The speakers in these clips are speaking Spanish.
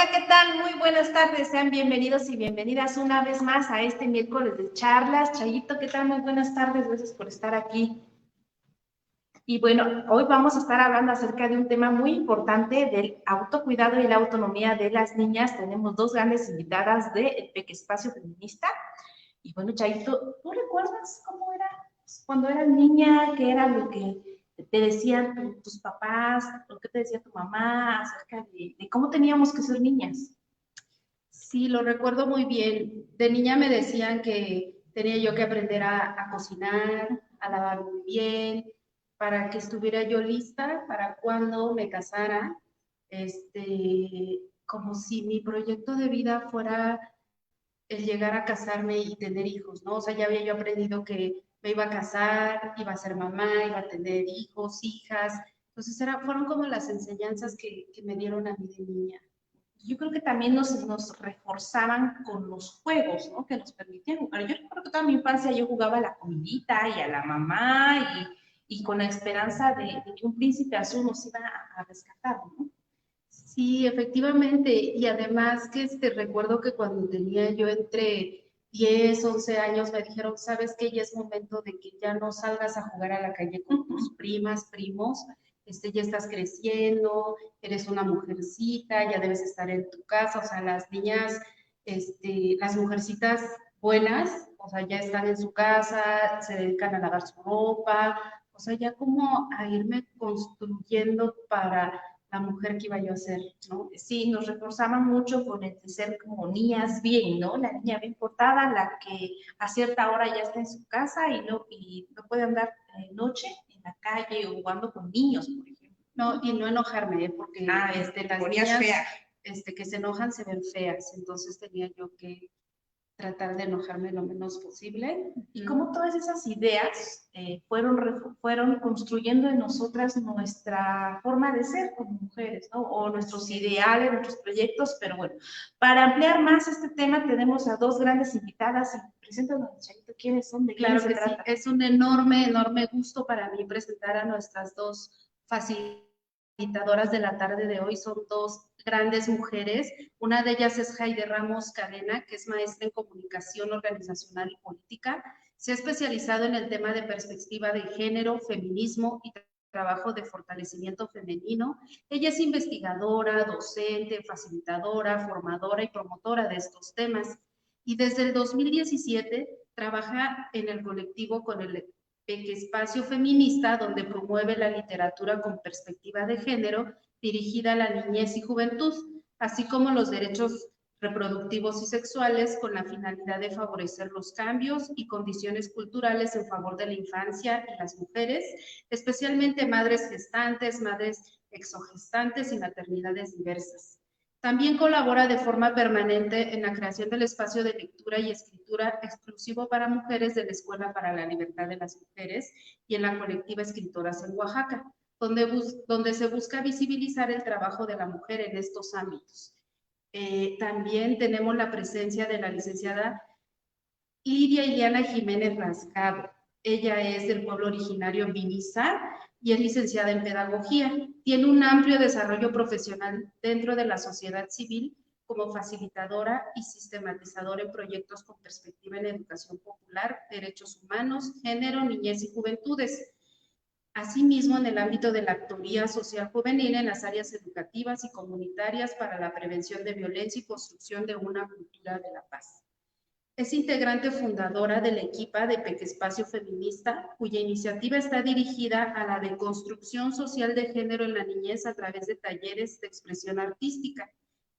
Hola, ¿qué tal? Muy buenas tardes. Sean bienvenidos y bienvenidas una vez más a este miércoles de charlas. Chayito, ¿qué tal? Muy buenas tardes. Gracias por estar aquí. Y bueno, hoy vamos a estar hablando acerca de un tema muy importante del autocuidado y la autonomía de las niñas. Tenemos dos grandes invitadas del Peque Espacio Feminista. Y bueno, Chayito, ¿tú recuerdas cómo era cuando eras niña? ¿Qué era lo que te decían tus papás? ¿Lo que te decía tu mamá acerca de cómo teníamos que ser niñas? Sí, lo recuerdo muy bien. De niña me decían que tenía yo que aprender a cocinar, a lavar muy bien, para que estuviera yo lista para cuando me casara, como si mi proyecto de vida fuera el llegar a casarme y tener hijos, ¿no? O sea, ya había yo aprendido que me iba a casar, iba a ser mamá, iba a tener hijos, hijas. Entonces fueron como las enseñanzas que me dieron a mí de niña. Yo creo que también nos reforzaban con los juegos, ¿no? Que nos permitían jugar. Yo recuerdo que toda mi infancia yo jugaba a la comidita y a la mamá y con la esperanza de que un príncipe azul nos iba a rescatar, ¿no? Sí, efectivamente. Y además que recuerdo que cuando tenía yo entre 10, 11 años me dijeron, ¿sabes qué? Ya es momento de que ya no salgas a jugar a la calle con tus primas, primos. Ya estás creciendo, eres una mujercita, ya debes estar en tu casa. O sea, las niñas, las mujercitas buenas, o sea, ya están en su casa, se dedican a lavar su ropa. O sea, ya como a irme construyendo para la mujer que iba yo a ser, ¿no? Sí, nos reforzaban mucho con el de ser como niñas bien, ¿no? La niña bien portada, la que a cierta hora ya está en su casa y no puede andar noche en la calle o jugando con niños, por ejemplo. No, y no enojarme, porque las niñas fea. que se enojan se ven feas, entonces tenía yo que tratar de enojarme lo menos posible. Y cómo todas esas ideas fueron construyendo en nosotras nuestra forma de ser como mujeres, ¿no? O nuestros ideales, nuestros proyectos, pero bueno, para ampliar más este tema tenemos a dos grandes invitadas. Preséntanos, Chayito, ¿quiénes son? ¿De quiénes Claro se que sí, trata? es un enorme, enorme gusto para mí presentar a nuestras dos facilitadoras de la tarde de hoy. Son dos grandes mujeres. Una de ellas es Jaide Ramos Cadena, que es maestra en comunicación organizacional y política. Se ha especializado en el tema de perspectiva de género, feminismo y trabajo de fortalecimiento femenino. Ella es investigadora, docente, facilitadora, formadora y promotora de estos temas. Y desde el 2017 trabaja en el colectivo con el Peque Espacio Feminista, donde promueve la literatura con perspectiva de género dirigida a la niñez y juventud, así como los derechos reproductivos y sexuales con la finalidad de favorecer los cambios y condiciones culturales en favor de la infancia y las mujeres, especialmente madres gestantes, madres exogestantes y maternidades diversas. También colabora de forma permanente en la creación del espacio de lectura y escritura exclusivo para mujeres de la Escuela para la Libertad de las Mujeres y en la colectiva Escritoras en Oaxaca, donde se busca visibilizar el trabajo de la mujer en estos ámbitos. También tenemos la presencia de la licenciada Lidia Iliana Jiménez Rasgado. Ella es del pueblo originario Vinizar y es licenciada en pedagogía. Tiene un amplio desarrollo profesional dentro de la sociedad civil como facilitadora y sistematizadora en proyectos con perspectiva en educación popular, derechos humanos, género, niñez y juventudes. Asimismo, en el ámbito de la actoría social juvenil en las áreas educativas y comunitarias para la prevención de violencia y construcción de una cultura de la paz. Es integrante fundadora del equipo de Peque Espacio Feminista, cuya iniciativa está dirigida a la deconstrucción social de género en la niñez a través de talleres de expresión artística.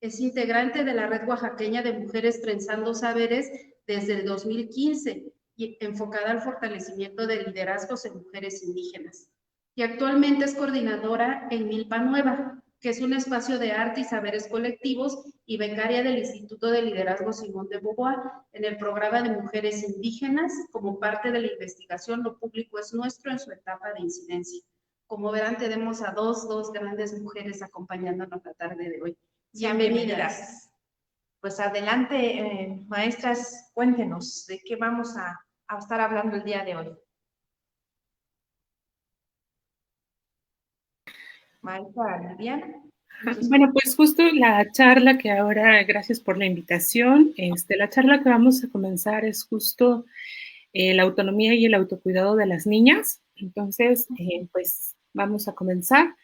Es integrante de la Red Oaxaqueña de Mujeres Trenzando Saberes desde el 2015 y enfocada al fortalecimiento de liderazgos en mujeres indígenas. Y actualmente es coordinadora en Milpa Nueva, que es un espacio de arte y saberes colectivos, y becaria del Instituto de Liderazgo Simón de Beauvoir en el programa de mujeres indígenas como parte de la investigación Lo Público es Nuestro en su etapa de incidencia. Como verán, tenemos a dos grandes mujeres acompañándonos la tarde de hoy. Bienvenidas. Pues adelante, maestras, cuéntenos de qué vamos a estar hablando el día de hoy. Maestra Lidiana. Bueno, pues justo la charla que ahora, gracias por la invitación, la charla que vamos a comenzar es justo la autonomía y el autocuidado de las niñas. Entonces, pues vamos a comenzar.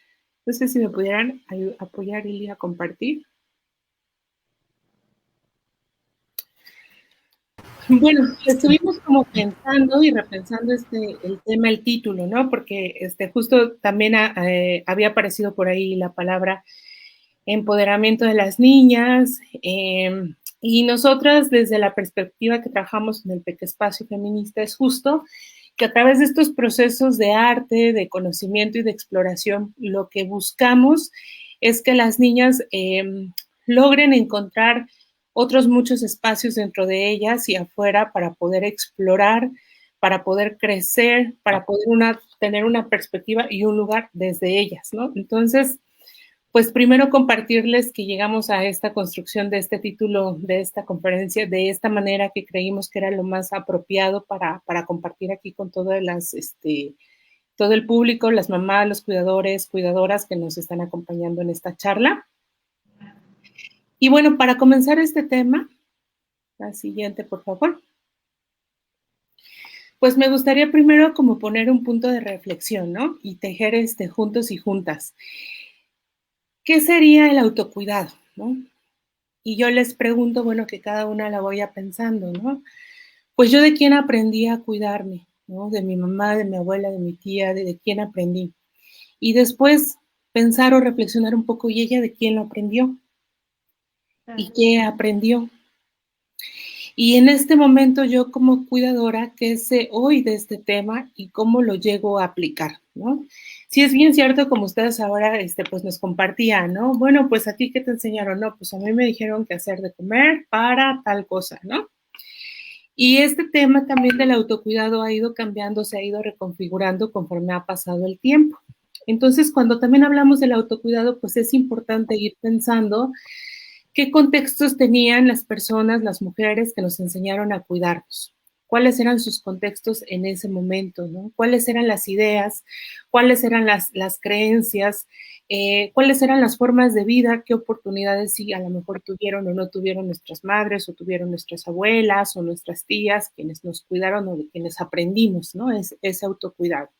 No sé si me pudieran apoyar y a compartir. Bueno, estuvimos como pensando y repensando el tema, el título, ¿no? Porque justo también había aparecido por ahí la palabra empoderamiento de las niñas, y nosotras desde la perspectiva que trabajamos en el Pequespacio Feminista es justo que a través de estos procesos de arte, de conocimiento y de exploración, lo que buscamos es que las niñas logren encontrar otros muchos espacios dentro de ellas y afuera para poder explorar, para poder crecer, para poder tener una perspectiva y un lugar desde ellas, ¿no? Entonces, pues primero compartirles que llegamos a esta construcción de este título, de esta conferencia, de esta manera que creímos que era lo más apropiado para compartir aquí con todas todo el público, las mamás, los cuidadores, cuidadoras que nos están acompañando en esta charla. Y bueno, para comenzar este tema, la siguiente, por favor. Pues me gustaría primero como poner un punto de reflexión, ¿no? Y tejer juntos y juntas. ¿Qué sería el autocuidado, no? Y yo les pregunto, bueno, que cada una la vaya pensando, ¿no? Pues yo de quién aprendí a cuidarme, ¿no? De mi mamá, de mi abuela, de mi tía, de quién aprendí. Y después pensar o reflexionar un poco, ¿y ella de quién lo aprendió? ¿Y qué aprendió? Y en este momento yo como cuidadora, ¿qué sé hoy de este tema y cómo lo llego a aplicar, ¿no? Sí es bien cierto, como ustedes ahora, pues nos compartían, ¿no? Bueno, pues a ti, ¿qué te enseñaron? No, pues a mí me dijeron qué hacer de comer para tal cosa, ¿no? Y este tema también del autocuidado ha ido cambiando, se ha ido reconfigurando conforme ha pasado el tiempo. Entonces, cuando también hablamos del autocuidado, pues es importante ir pensando qué contextos tenían las personas, las mujeres que nos enseñaron a cuidarnos. ¿Cuáles eran sus contextos en ese momento? ¿No? ¿Cuáles eran las ideas? ¿Cuáles eran las creencias? ¿Cuáles eran las formas de vida? ¿Qué oportunidades sí a lo mejor tuvieron o no tuvieron nuestras madres o tuvieron nuestras abuelas o nuestras tías, quienes nos cuidaron o de quienes aprendimos, ¿no? Ese autocuidado.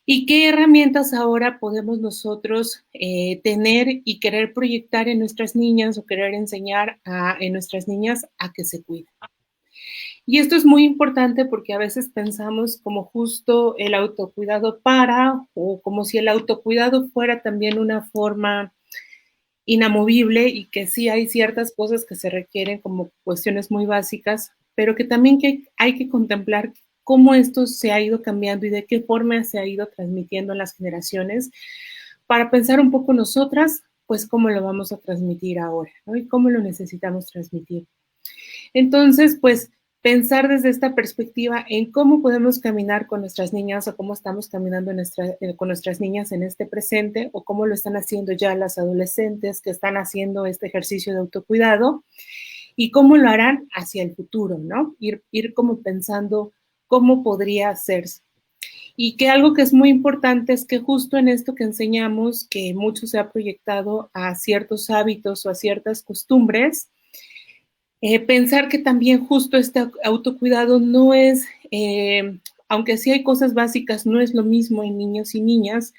¿Y qué herramientas ahora podemos nosotros tener y querer proyectar en nuestras niñas o querer enseñar en nuestras niñas a que se cuiden? Y esto es muy importante porque a veces pensamos como justo el autocuidado o como si el autocuidado fuera también una forma inamovible y que sí hay ciertas cosas que se requieren como cuestiones muy básicas, pero que también hay que contemplar cómo esto se ha ido cambiando y de qué forma se ha ido transmitiendo en las generaciones, para pensar un poco nosotras, pues cómo lo vamos a transmitir ahora, ¿no? Y cómo lo necesitamos transmitir. Entonces, pues pensar desde esta perspectiva en cómo podemos caminar con nuestras niñas o cómo estamos caminando con nuestras niñas en este presente o cómo lo están haciendo ya las adolescentes que están haciendo este ejercicio de autocuidado y cómo lo harán hacia el futuro, ¿no? Ir como pensando cómo podría hacerse. Y que algo que es muy importante es que justo en esto que enseñamos, que mucho se ha proyectado a ciertos hábitos o a ciertas costumbres, pensar que también justo este autocuidado no es, aunque sí hay cosas básicas, no es lo mismo en niños y niñas,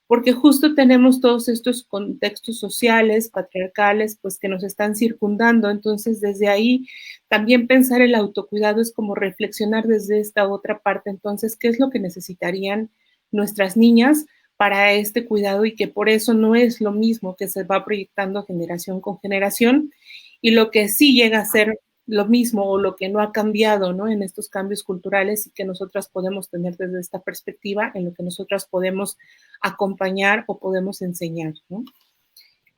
porque justo tenemos todos estos contextos sociales, patriarcales, pues que nos están circundando. Entonces, desde ahí, también pensar el autocuidado es como reflexionar desde esta otra parte. Entonces, ¿qué es lo que necesitarían nuestras niñas para este cuidado? Y que por eso no es lo mismo que se va proyectando generación con generación. Y lo que sí llega a ser lo mismo o lo que no ha cambiado, ¿no? En estos cambios culturales y que nosotras podemos tener desde esta perspectiva, en lo que nosotras podemos acompañar o podemos enseñar, ¿no?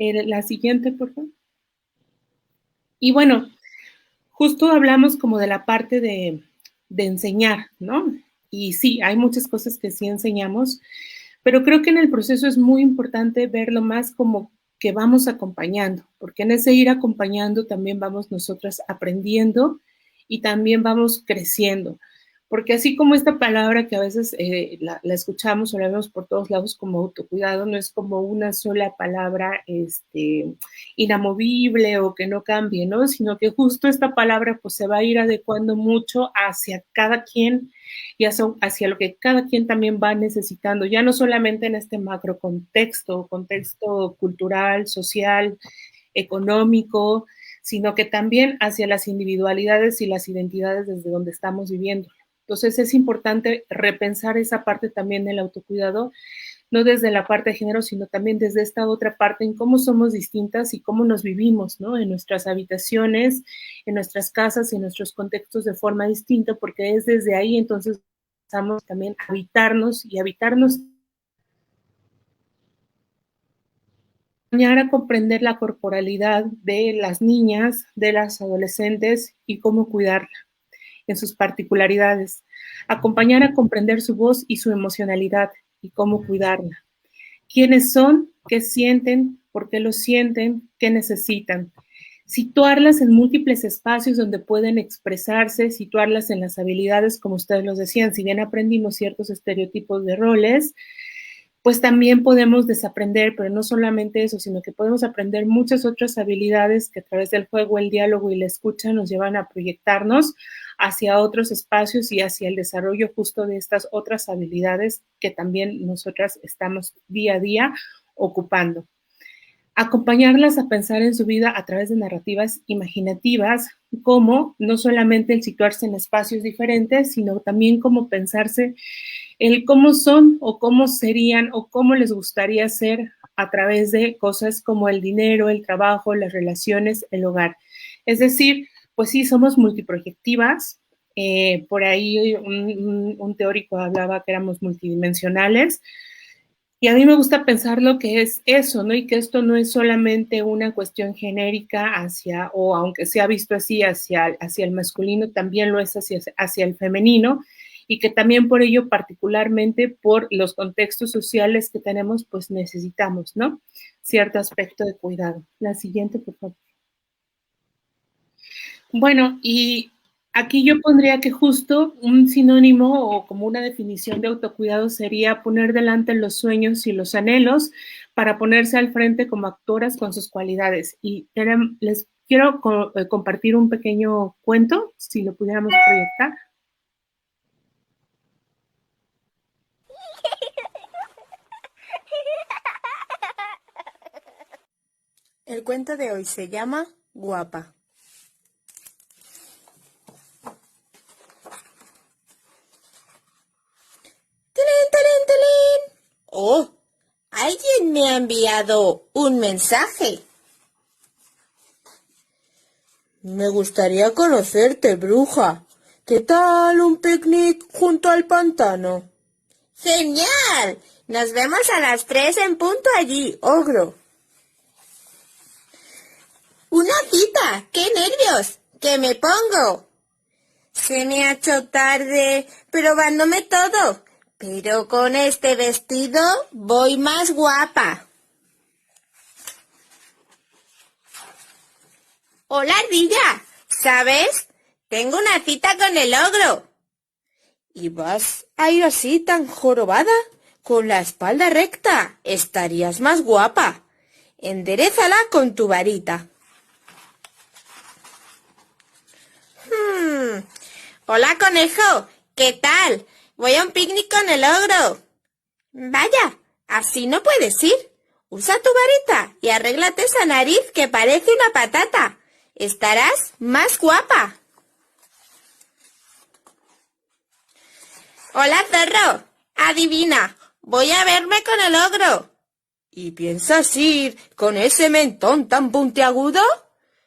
La siguiente, por favor. Y bueno, justo hablamos como de la parte de enseñar, ¿no? Y sí, hay muchas cosas que sí enseñamos, pero creo que en el proceso es muy importante verlo más como que vamos acompañando, porque en ese ir acompañando también vamos nosotras aprendiendo y también vamos creciendo, Porque así como esta palabra que a veces la escuchamos o la vemos por todos lados como autocuidado, no es como una sola palabra inamovible o que no cambie, ¿no? Sino que justo esta palabra pues se va a ir adecuando mucho hacia cada quien y hacia lo que cada quien también va necesitando, ya no solamente en este macro contexto cultural, social, económico, sino que también hacia las individualidades y las identidades desde donde estamos viviendo. Entonces es importante repensar esa parte también del autocuidado, no desde la parte de género, sino también desde esta otra parte en cómo somos distintas y cómo nos vivimos, ¿no? En nuestras habitaciones, en nuestras casas, en nuestros contextos de forma distinta, porque es desde ahí entonces empezamos también a habitarnos y habitarnos a comprender la corporalidad de las niñas, de las adolescentes y cómo cuidarla en sus particularidades, acompañar a comprender su voz y su emocionalidad y cómo cuidarla. ¿Quiénes son? ¿Qué sienten? ¿Por qué lo sienten? ¿Qué necesitan? Situarlas en múltiples espacios donde pueden expresarse, situarlas en las habilidades, como ustedes los decían, si bien aprendimos ciertos estereotipos de roles, pues también podemos desaprender, pero no solamente eso, sino que podemos aprender muchas otras habilidades que a través del juego, el diálogo y la escucha nos llevan a proyectarnos hacia otros espacios y hacia el desarrollo justo de estas otras habilidades que también nosotras estamos día a día ocupando. Acompañarlas a pensar en su vida a través de narrativas imaginativas, como no solamente el situarse en espacios diferentes, sino también como pensarse el cómo son o cómo serían o cómo les gustaría ser a través de cosas como el dinero, el trabajo, las relaciones, el hogar. Es decir, pues sí, somos multiproyectivas. Por ahí un teórico hablaba que éramos multidimensionales. Y a mí me gusta pensar lo que es eso, ¿no? Y que esto no es solamente una cuestión genérica hacia, o aunque se ha visto así, hacia el masculino, también lo es hacia el femenino, y que también por ello, particularmente por los contextos sociales que tenemos, pues necesitamos, ¿no? Cierto aspecto de cuidado. La siguiente, por favor. Bueno, y aquí yo pondría que justo un sinónimo o como una definición de autocuidado sería poner delante los sueños y los anhelos para ponerse al frente como actoras con sus cualidades. Y les quiero compartir un pequeño cuento, si lo pudiéramos proyectar. El cuento de hoy se llama Guapa. ¡Tilín, tilín, tilín! ¡Oh! Alguien me ha enviado un mensaje. Me gustaría conocerte, bruja. ¿Qué tal un picnic junto al pantano? ¡Genial! Nos vemos a las 3 en punto allí, ogro. ¡Una cita! ¡Qué nervios! ¡Que me pongo! Se me ha hecho tarde, probándome todo. Pero con este vestido voy más guapa. Hola, ardilla. ¿Sabes? Tengo una cita con el ogro. ¿Y vas a ir así tan jorobada? Con la espalda recta. Estarías más guapa. Enderézala con tu varita. Hola, conejo. ¿Qué tal? Voy a un picnic con el ogro. Vaya, así no puedes ir. Usa tu varita y arréglate esa nariz que parece una patata. Estarás más guapa. Hola, zorro. Adivina, voy a verme con el ogro. ¿Y piensas ir con ese mentón tan puntiagudo?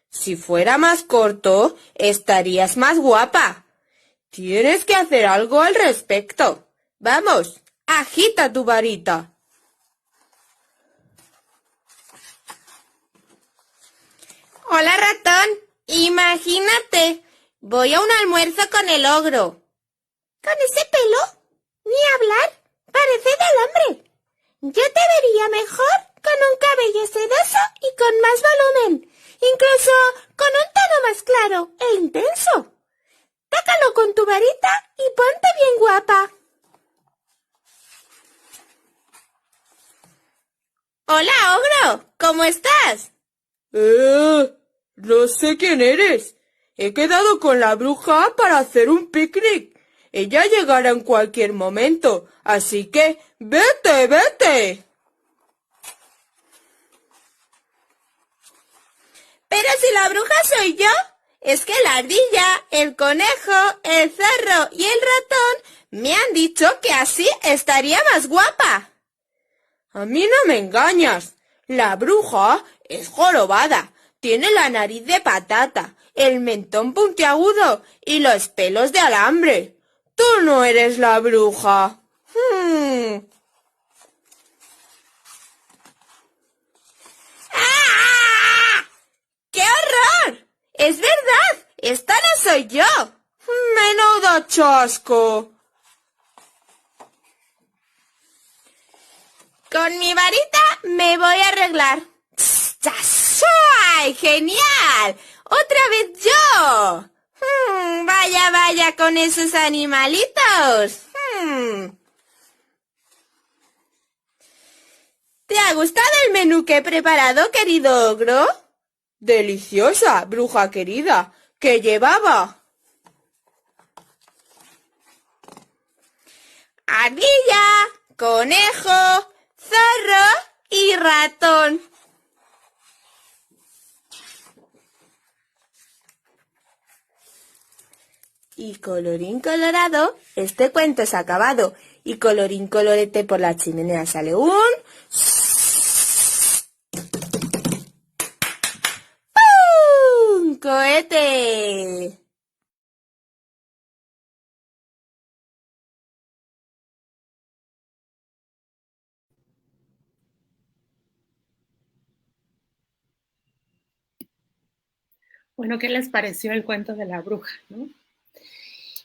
Si fuera más corto, estarías más guapa. Tienes que hacer algo al respecto. Vamos, agita tu varita. Hola, ratón. Imagínate, voy a un almuerzo con el ogro. ¿Con ese pelo? Ni hablar. Parece del hombre. Yo te vería mejor con un cabello sedoso y con más volumen. Incluso con un tono más claro e intenso. Tácalo con tu varita y pon Hola, ogro, ¿cómo estás? No sé quién eres. He quedado con la bruja para hacer un picnic. Ella llegará en cualquier momento, así que vete, vete. Pero si la bruja soy yo, es que la ardilla, el conejo, el zorro y el ratón me han dicho que así estaría más guapa. A mí no me engañas. La bruja es jorobada, tiene la nariz de patata, el mentón puntiagudo y los pelos de alambre. Tú no eres la bruja. ¡Ah! ¡Qué horror! ¡Es verdad! ¡Esta no soy yo! ¡Menudo chasco! Con mi varita me voy a arreglar. ¡Ay, genial! ¡Otra vez yo! Vaya, vaya con esos animalitos. ¿Te ha gustado el menú que he preparado, querido ogro? Deliciosa, bruja querida. ¿Qué llevaba? Ardilla, conejo, zorro y ratón. Y colorín colorado, este cuento es acabado. Y colorín colorete, por la chimenea sale un... ¡pum! ¡Cohete! Bueno, ¿qué les pareció el cuento de la bruja, no?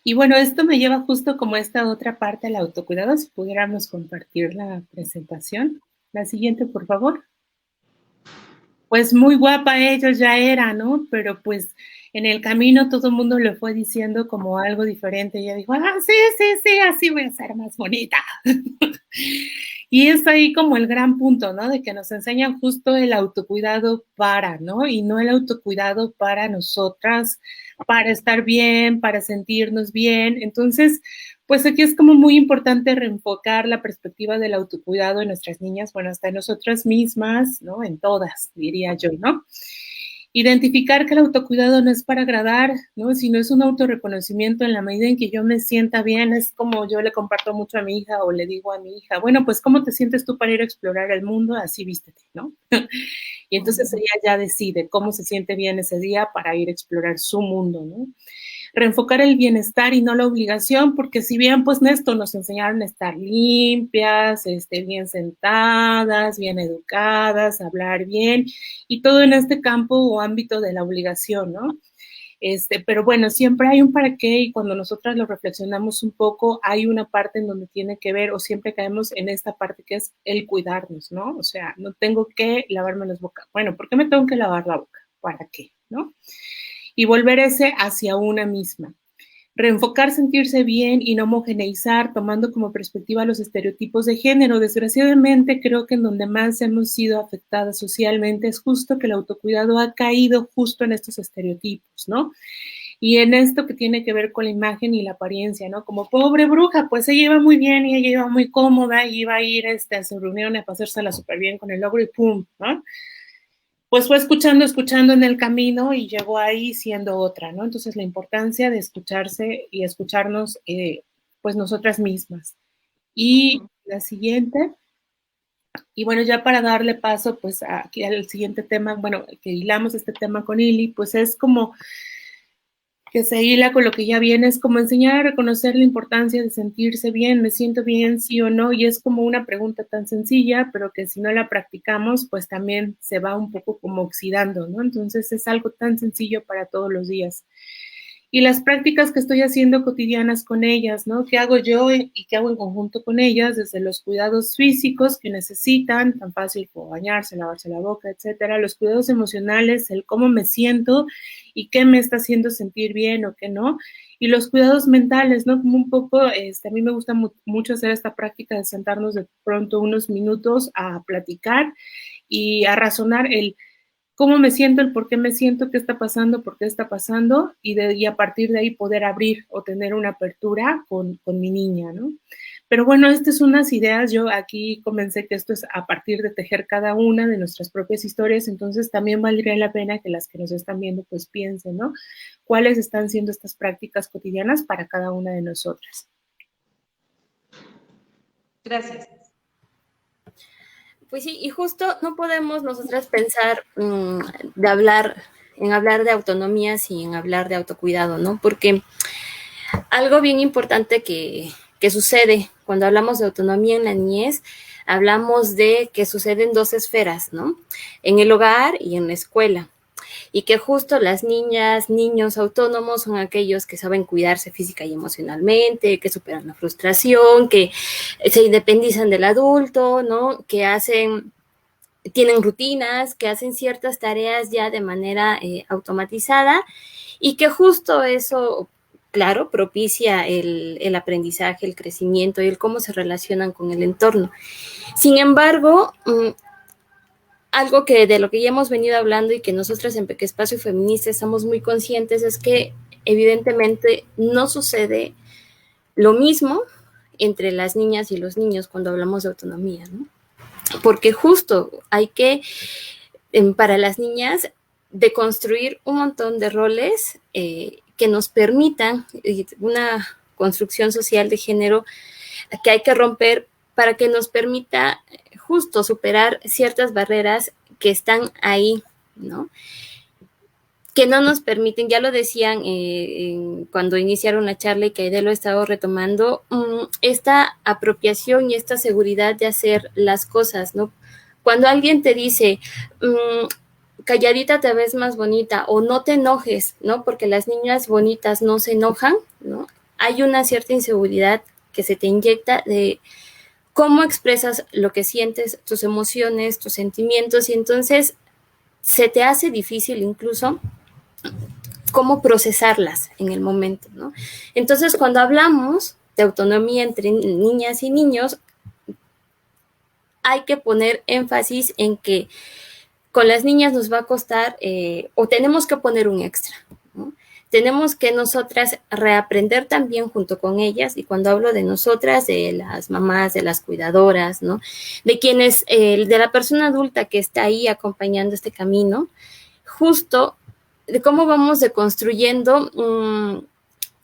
Y bueno, esto me lleva justo como a esta otra parte del autocuidado, si pudiéramos compartir la presentación. La siguiente, por favor. Pues muy guapa ella ya era, ¿no? Pero pues en el camino todo el mundo le fue diciendo como algo diferente. Ella dijo, sí, sí, sí, así voy a ser más bonita. Y es ahí como el gran punto, ¿no? De que nos enseñan justo el autocuidado para, ¿no? Y no el autocuidado para nosotras, para estar bien, para sentirnos bien. Entonces, pues aquí es como muy importante reenfocar la perspectiva del autocuidado en nuestras niñas, bueno, hasta en nosotras mismas, ¿no? En todas, diría yo, ¿no? Identificar que el autocuidado no es para agradar, ¿no? Sino es un autorreconocimiento en la medida en que yo me sienta bien, es como yo le comparto mucho a mi hija o le digo a mi hija, bueno, pues ¿cómo te sientes tú para ir a explorar el mundo? Así vístete, ¿no? Y entonces ella ya decide cómo se siente bien ese día para ir a explorar su mundo, ¿no? Reenfocar el bienestar y no la obligación, porque si bien pues esto nos enseñaron a estar limpias, bien sentadas, bien educadas, hablar bien, y todo en este campo o ámbito de la obligación, ¿no? Pero bueno, siempre hay un para qué y cuando nosotras lo reflexionamos un poco, hay una parte en donde tiene que ver o siempre caemos en esta parte que es el cuidarnos, ¿no? O sea, no tengo que lavarme las bocas. Bueno, ¿por qué me tengo que lavar la boca? ¿Para qué? ¿No? Y volver ese hacia una misma. Reenfocar, sentirse bien y no homogeneizar, tomando como perspectiva los estereotipos de género. Desgraciadamente, creo que en donde más hemos sido afectadas socialmente es justo que el autocuidado ha caído justo en estos estereotipos, ¿no? Y en esto que tiene que ver con la imagen y la apariencia, ¿no? Como pobre bruja, pues ella iba muy bien y ella iba muy cómoda y iba a ir a su reunión a pasársela súper bien con el ogro y pum, ¿no? Pues fue escuchando en el camino y llegó ahí siendo otra, ¿no? Entonces la importancia de escucharse y escucharnos, pues nosotras mismas. Y la siguiente, y bueno, ya para darle paso, pues aquí al siguiente tema, bueno, que hilamos este tema con Ili, pues es como que se hila con lo que ya viene, es como enseñar a reconocer la importancia de sentirse bien, me siento bien, sí o no, y es como una pregunta tan sencilla, pero que si no la practicamos, pues también se va un poco como oxidando, ¿no? Entonces es algo tan sencillo para todos los días. y las prácticas que estoy haciendo cotidianas con ellas, ¿no? ¿Qué hago yo y qué hago en conjunto con ellas? Desde los cuidados físicos que necesitan, tan fácil como bañarse, lavarse la boca, etcétera, los cuidados emocionales, el cómo me siento y qué me está haciendo sentir bien o qué no, y los cuidados mentales, ¿no? Como un poco, a mí me gusta mucho hacer esta práctica de sentarnos de pronto unos minutos a platicar y a razonar el cómo me siento, el por qué me siento, qué está pasando, por qué está pasando, y a partir de ahí poder abrir o tener una apertura con mi niña, ¿no? Pero bueno, estas son unas ideas, yo aquí comencé que esto es a partir de tejer cada una de nuestras propias historias, entonces también valdría la pena que las que nos están viendo pues piensen, ¿no? ¿Cuáles están siendo estas prácticas cotidianas para cada una de nosotras? Gracias. Pues sí, y justo no podemos nosotras pensar de hablar de autonomía sin hablar de autocuidado, ¿no? Porque algo bien importante que sucede cuando hablamos de autonomía en la niñez, hablamos de que sucede en dos esferas, ¿no? En el hogar y en la escuela. Y que justo las niñas, niños autónomos son aquellos que saben cuidarse física y emocionalmente, que superan la frustración, que se independizan del adulto, ¿no? Que tienen rutinas, que hacen ciertas tareas ya de manera automatizada y que justo eso, claro, propicia el aprendizaje, el crecimiento y el cómo se relacionan con el entorno. Sin embargo, algo que de lo que ya hemos venido hablando y que nosotras en Peque Espacio Feminista estamos muy conscientes es que evidentemente no sucede lo mismo entre las niñas y los niños cuando hablamos de autonomía, ¿no? Porque justo hay que, para las niñas, deconstruir un montón de roles que nos permitan una construcción social de género que hay que romper para que nos permita justo superar ciertas barreras que están ahí, ¿no? Que no nos permiten, ya lo decían cuando iniciaron la charla y que Aide lo ha estado retomando, esta apropiación y esta seguridad de hacer las cosas, ¿no? Cuando alguien te dice, calladita te ves más bonita o no te enojes, ¿no? Porque las niñas bonitas no se enojan, ¿no? Hay una cierta inseguridad que se te inyecta de cómo expresas lo que sientes, tus emociones, tus sentimientos, y entonces se te hace difícil incluso cómo procesarlas en el momento, ¿no? Entonces, cuando hablamos de autonomía entre niñas y niños, hay que poner énfasis en que con las niñas nos va a costar o tenemos que poner un extra, ¿no? Tenemos que nosotras reaprender también junto con ellas, y cuando hablo de nosotras, de las mamás, de las cuidadoras, ¿no? De quienes, de la persona adulta que está ahí acompañando este camino, justo de cómo vamos deconstruyendo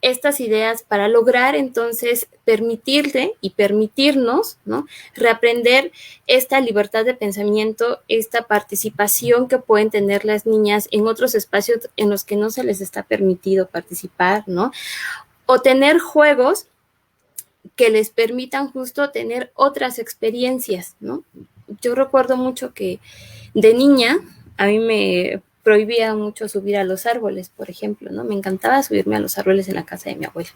estas ideas para lograr entonces permitirle y permitirnos, ¿no? Reaprender esta libertad de pensamiento, esta participación que pueden tener las niñas en otros espacios en los que no se les está permitido participar, ¿no? O tener juegos que les permitan justo tener otras experiencias, ¿no? Yo recuerdo mucho que de niña a mí me prohibía mucho subir a los árboles, por ejemplo, ¿no? Me encantaba subirme a los árboles en la casa de mi abuela,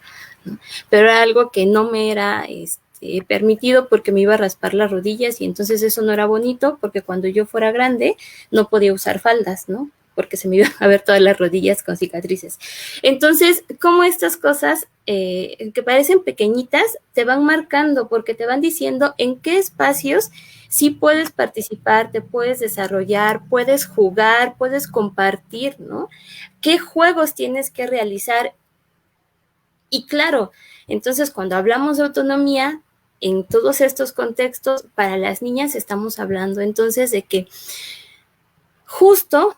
¿no? Pero era algo que no me era permitido porque me iba a raspar las rodillas y entonces eso no era bonito porque cuando yo fuera grande no podía usar faldas, ¿no? Porque se me iban a ver todas las rodillas con cicatrices. Entonces, como estas cosas que parecen pequeñitas te van marcando porque te van diciendo en qué espacios sí puedes participar, te puedes desarrollar, puedes jugar, puedes compartir, ¿no? ¿Qué juegos tienes que realizar? Y claro, entonces cuando hablamos de autonomía, en todos estos contextos, para las niñas estamos hablando entonces de que justo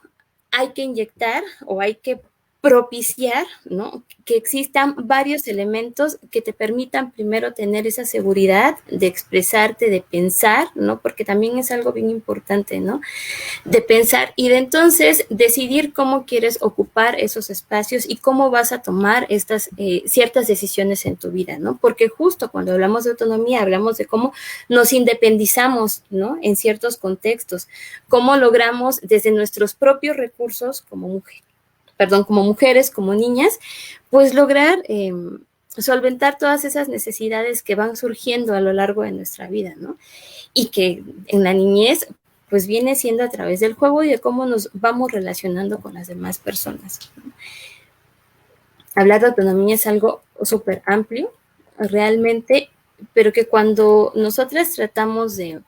hay que inyectar o hay que propiciar, ¿no? Que existan varios elementos que te permitan primero tener esa seguridad de expresarte, de pensar, ¿no? Porque también es algo bien importante, ¿no? De pensar y de entonces decidir cómo quieres ocupar esos espacios y cómo vas a tomar estas ciertas decisiones en tu vida, ¿no? Porque justo cuando hablamos de autonomía hablamos de cómo nos independizamos, ¿no? En ciertos contextos, cómo logramos desde nuestros propios recursos como mujer, perdón, como mujeres, como niñas, pues lograr solventar todas esas necesidades que van surgiendo a lo largo de nuestra vida, ¿no? Y que en la niñez, pues viene siendo a través del juego y de cómo nos vamos relacionando con las demás personas, ¿no? Hablar de autonomía es algo súper amplio, realmente, pero que cuando nosotras tratamos de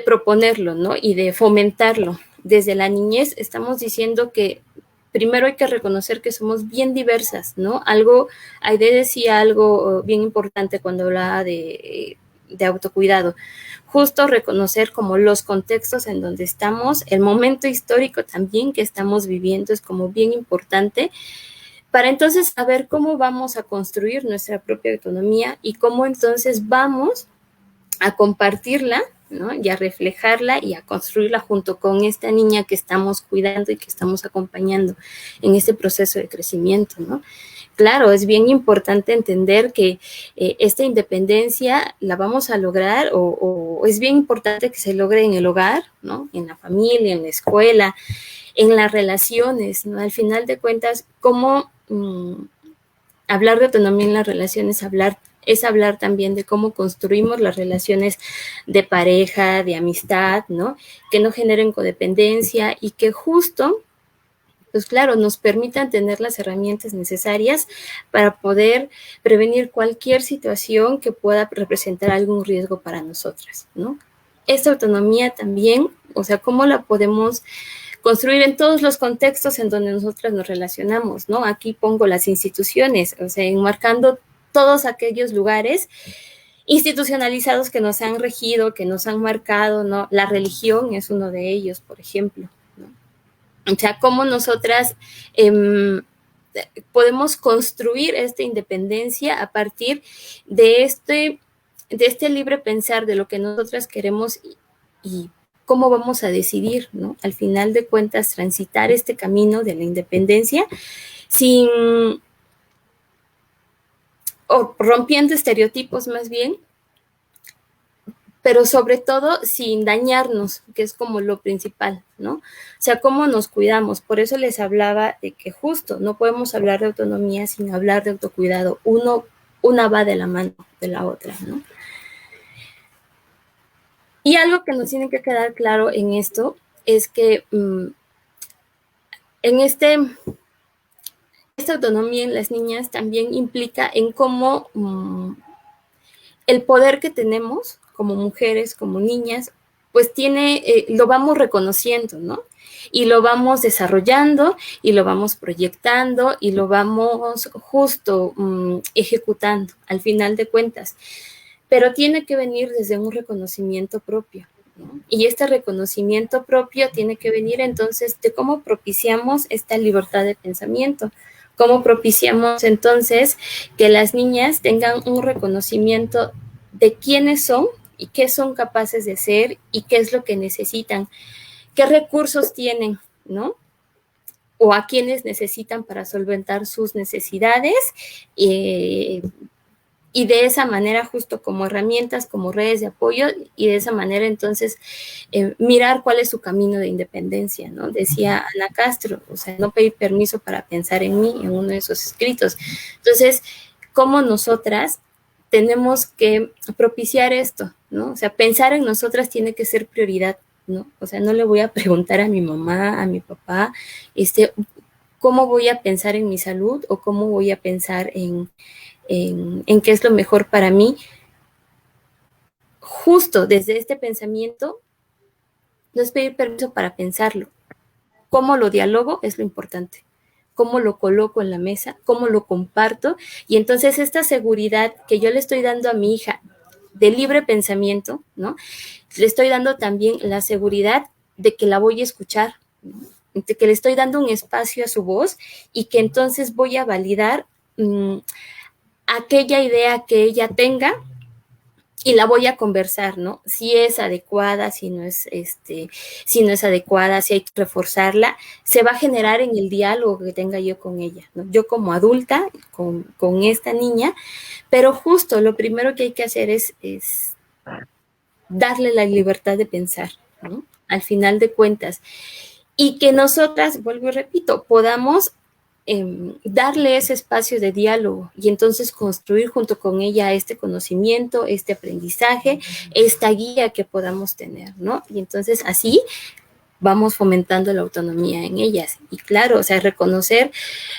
proponerlo, ¿no? Y de fomentarlo desde la niñez, estamos diciendo que primero hay que reconocer que somos bien diversas, ¿no? Aide decía algo bien importante cuando hablaba de autocuidado, justo reconocer como los contextos en donde estamos, el momento histórico también que estamos viviendo es como bien importante, para entonces saber cómo vamos a construir nuestra propia autonomía y cómo entonces vamos a compartirla, ¿no? Y a reflejarla y a construirla junto con esta niña que estamos cuidando y que estamos acompañando en este proceso de crecimiento, ¿no? Claro, es bien importante entender que esta independencia la vamos a lograr o es bien importante que se logre en el hogar, ¿no? En la familia, en la escuela, en las relaciones, ¿no? Al final de cuentas, cómo hablar de autonomía en las relaciones, es hablar también de cómo construimos las relaciones de pareja, de amistad, ¿no? Que no generen codependencia y que justo, pues claro, nos permitan tener las herramientas necesarias para poder prevenir cualquier situación que pueda representar algún riesgo para nosotras, ¿no? Esta autonomía también, o sea, cómo la podemos construir en todos los contextos en donde nosotras nos relacionamos, ¿no? Aquí pongo las instituciones, o sea, enmarcando todos aquellos lugares institucionalizados que nos han regido, que nos han marcado, ¿no? La religión es uno de ellos, por ejemplo, ¿no? O sea, cómo nosotras podemos construir esta independencia a partir de este libre pensar de lo que nosotras queremos y cómo vamos a decidir, ¿no? Al final de cuentas, transitar este camino de la independencia sin, o rompiendo estereotipos más bien, pero sobre todo sin dañarnos, que es como lo principal, ¿no? O sea, cómo nos cuidamos. Por eso les hablaba de que justo no podemos hablar de autonomía sin hablar de autocuidado. Una va de la mano de la otra, ¿no? Y algo que nos tiene que quedar claro en esto es que en esta autonomía en las niñas también implica en cómo el poder que tenemos como mujeres, como niñas, pues lo vamos reconociendo, ¿no? Y lo vamos desarrollando y lo vamos proyectando y lo vamos justo ejecutando al final de cuentas. Pero tiene que venir desde un reconocimiento propio, ¿no? Y este reconocimiento propio tiene que venir entonces de cómo propiciamos esta libertad de pensamiento, cómo propiciamos entonces que las niñas tengan un reconocimiento de quiénes son y qué son capaces de ser y qué es lo que necesitan, qué recursos tienen, ¿no? O a quienes necesitan para solventar sus necesidades y de esa manera justo como herramientas, como redes de apoyo y de esa manera entonces mirar cuál es su camino de independencia, ¿no? Decía Ana Castro, o sea, no pedir permiso para pensar en mí en uno de sus escritos. Entonces, ¿cómo nosotras tenemos que propiciar esto, ¿no? O sea, pensar en nosotras tiene que ser prioridad, ¿no? O sea, no le voy a preguntar a mi mamá, a mi papá, ¿cómo voy a pensar en mi salud o cómo voy a pensar en qué es lo mejor para mí? Justo desde este pensamiento, no es pedir permiso para pensarlo. Cómo lo dialogo es lo importante. Cómo lo coloco en la mesa, cómo lo comparto. Y entonces esta seguridad que yo le estoy dando a mi hija de libre pensamiento, ¿no? Le estoy dando también la seguridad de que la voy a escuchar, ¿no? De que le estoy dando un espacio a su voz y que entonces voy a validar aquella idea que ella tenga y la voy a conversar, ¿no? Si es adecuada, si no es adecuada, si hay que reforzarla, se va a generar en el diálogo que tenga yo con ella, ¿no? Yo como adulta, con esta niña, pero justo lo primero que hay que hacer es darle la libertad de pensar, ¿no? Al final de cuentas. y que nosotras, vuelvo y repito, podamos darle ese espacio de diálogo y entonces construir junto con ella este conocimiento, este aprendizaje, esta guía que podamos tener, ¿no? Y entonces así vamos fomentando la autonomía en ellas. Y claro, o sea, reconocer,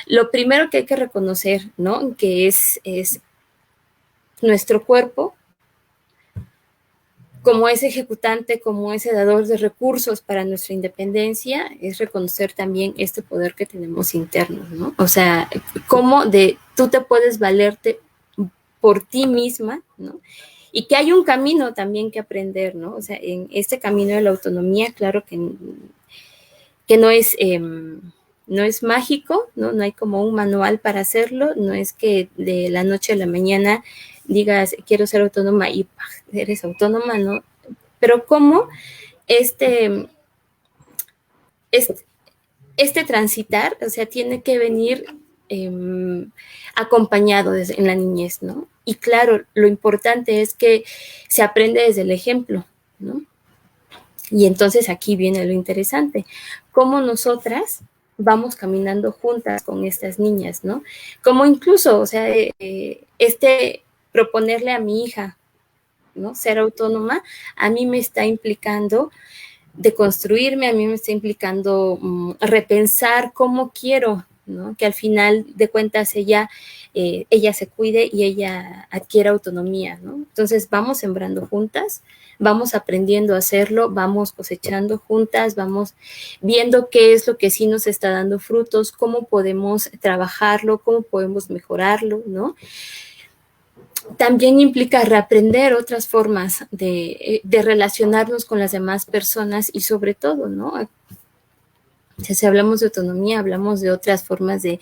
lo primero que hay que reconocer, ¿no? Que es nuestro cuerpo como ese ejecutante, como ese dador de recursos para nuestra independencia, es reconocer también este poder que tenemos interno, ¿no? O sea, cómo tú te puedes valerte por ti misma, ¿no? Y que hay un camino también que aprender, ¿no? O sea, en este camino de la autonomía, claro que no es mágico, ¿no? No hay como un manual para hacerlo, no es que de la noche a la mañana digas, quiero ser autónoma y eres autónoma, ¿no? Pero cómo este transitar, o sea, tiene que venir acompañado en la niñez, ¿no? Y claro, lo importante es que se aprende desde el ejemplo, ¿no? Y entonces aquí viene lo interesante, cómo nosotras vamos caminando juntas con estas niñas, ¿no? Como incluso, o sea, proponerle a mi hija, ¿no? Ser autónoma, a mí me está implicando de construirme, a mí me está implicando repensar cómo quiero, ¿no? Que al final de cuentas ella se cuide y ella adquiera autonomía, ¿no? Entonces vamos sembrando juntas, vamos aprendiendo a hacerlo, vamos cosechando juntas, vamos viendo qué es lo que sí nos está dando frutos, cómo podemos trabajarlo, cómo podemos mejorarlo, ¿no? También implica reaprender otras formas de relacionarnos con las demás personas y sobre todo, ¿no? Si hablamos de autonomía, hablamos de otras formas de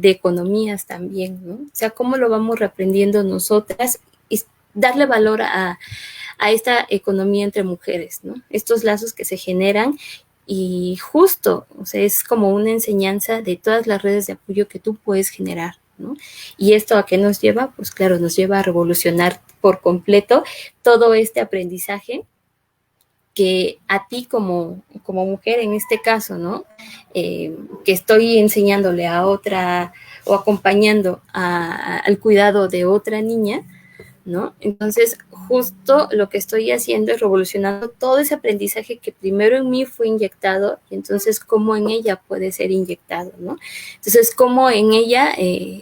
economías también, ¿no? O sea, cómo lo vamos reaprendiendo nosotras y darle valor a esta economía entre mujeres, ¿no? Estos lazos que se generan y justo, o sea, es como una enseñanza de todas las redes de apoyo que tú puedes generar, ¿no? ¿Y esto a qué nos lleva? Pues claro, nos lleva a revolucionar por completo todo este aprendizaje que a ti como mujer en este caso, ¿no? Que estoy enseñándole a otra o acompañando al cuidado de otra niña, ¿no? Entonces, justo lo que estoy haciendo es revolucionando todo ese aprendizaje que primero en mí fue inyectado y entonces cómo en ella puede ser inyectado, ¿no? Entonces, cómo en ella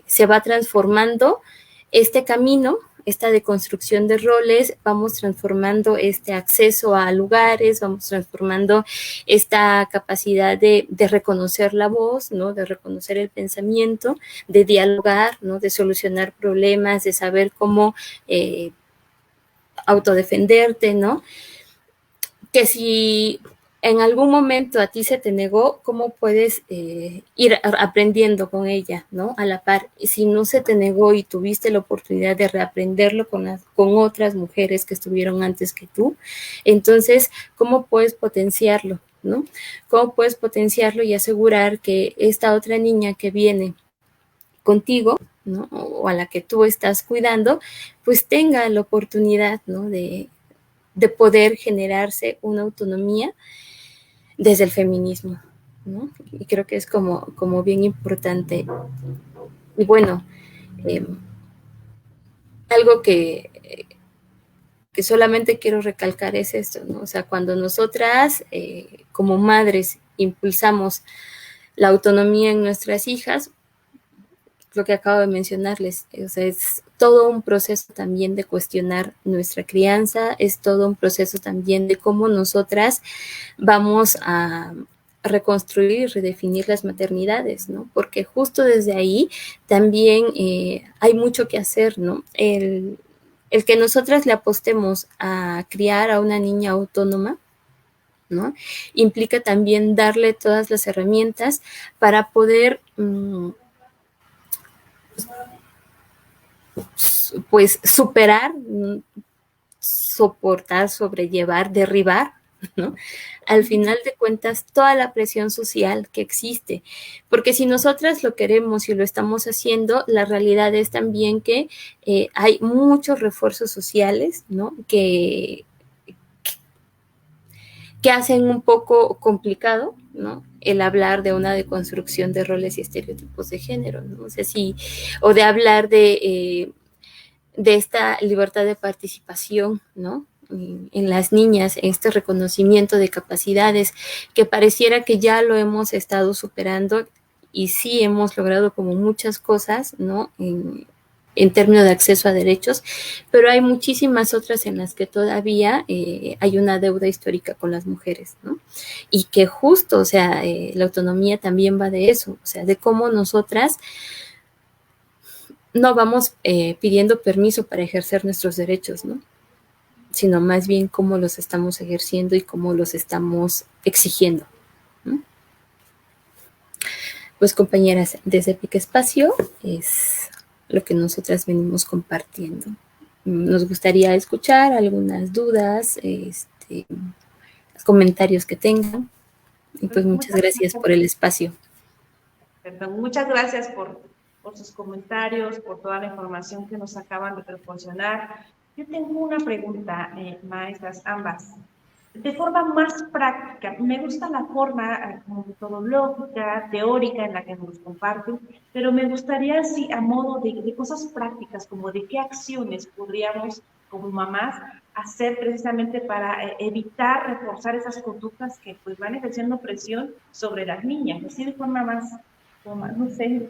se va transformando este camino, esta deconstrucción de roles, vamos transformando este acceso a lugares, vamos transformando esta capacidad de reconocer la voz, ¿no? De reconocer el pensamiento, de dialogar, ¿no? De solucionar problemas, de saber cómo autodefenderte, ¿no? Que si en algún momento a ti se te negó, ¿cómo puedes ir aprendiendo con ella, ¿no? A la par. Y si no se te negó y tuviste la oportunidad de reaprenderlo con otras mujeres que estuvieron antes que tú, entonces, ¿cómo puedes potenciarlo, ¿no? ¿Cómo puedes potenciarlo y asegurar que esta otra niña que viene contigo, ¿no? O a la que tú estás cuidando, pues tenga la oportunidad, ¿no? De poder generarse una autonomía desde el feminismo, ¿no? Y creo que es como bien importante. Y bueno, algo que solamente quiero recalcar es esto, ¿no? O sea, cuando nosotras como madres impulsamos la autonomía en nuestras hijas, lo que acabo de mencionarles, o sea, es todo un proceso también de cuestionar nuestra crianza, es todo un proceso también de cómo nosotras vamos a reconstruir y redefinir las maternidades, ¿no? Porque justo desde ahí también hay mucho que hacer, ¿no? El que nosotras le apostemos a criar a una niña autónoma, ¿no? Implica también darle todas las herramientas para poder pues superar, soportar, sobrellevar, derribar, ¿no? Al final de cuentas, toda la presión social que existe. Porque si nosotras lo queremos y lo estamos haciendo, la realidad es también que hay muchos refuerzos sociales, ¿no? Que que hacen un poco complicado, ¿no?, el hablar de una deconstrucción de roles y estereotipos de género, ¿no? O sea, sí, o de hablar de esta libertad de participación, ¿no?, en las niñas, en este reconocimiento de capacidades que pareciera que ya lo hemos estado superando y sí hemos logrado como muchas cosas, ¿no?, en términos de acceso a derechos, pero hay muchísimas otras en las que todavía hay una deuda histórica con las mujeres, ¿no? Y que justo, o sea, la autonomía también va de eso, o sea, de cómo nosotras no vamos pidiendo permiso para ejercer nuestros derechos, ¿no?, sino más bien cómo los estamos ejerciendo y cómo los estamos exigiendo, ¿no? Pues compañeras, desde Epic Espacio es lo que nosotras venimos compartiendo. Nos gustaría escuchar algunas dudas, comentarios que tengan, y pues muchas gracias por el espacio. Perdón, muchas gracias por sus comentarios, por toda la información que nos acaban de proporcionar. Yo tengo una pregunta, maestras, ambas. De forma más práctica, me gusta la forma como metodológica, teórica en la que nos comparten, pero me gustaría así a modo de cosas prácticas, como de qué acciones podríamos como mamás hacer precisamente para evitar reforzar esas conductas que pues van ejerciendo presión sobre las niñas, así de forma más, como más, no sé,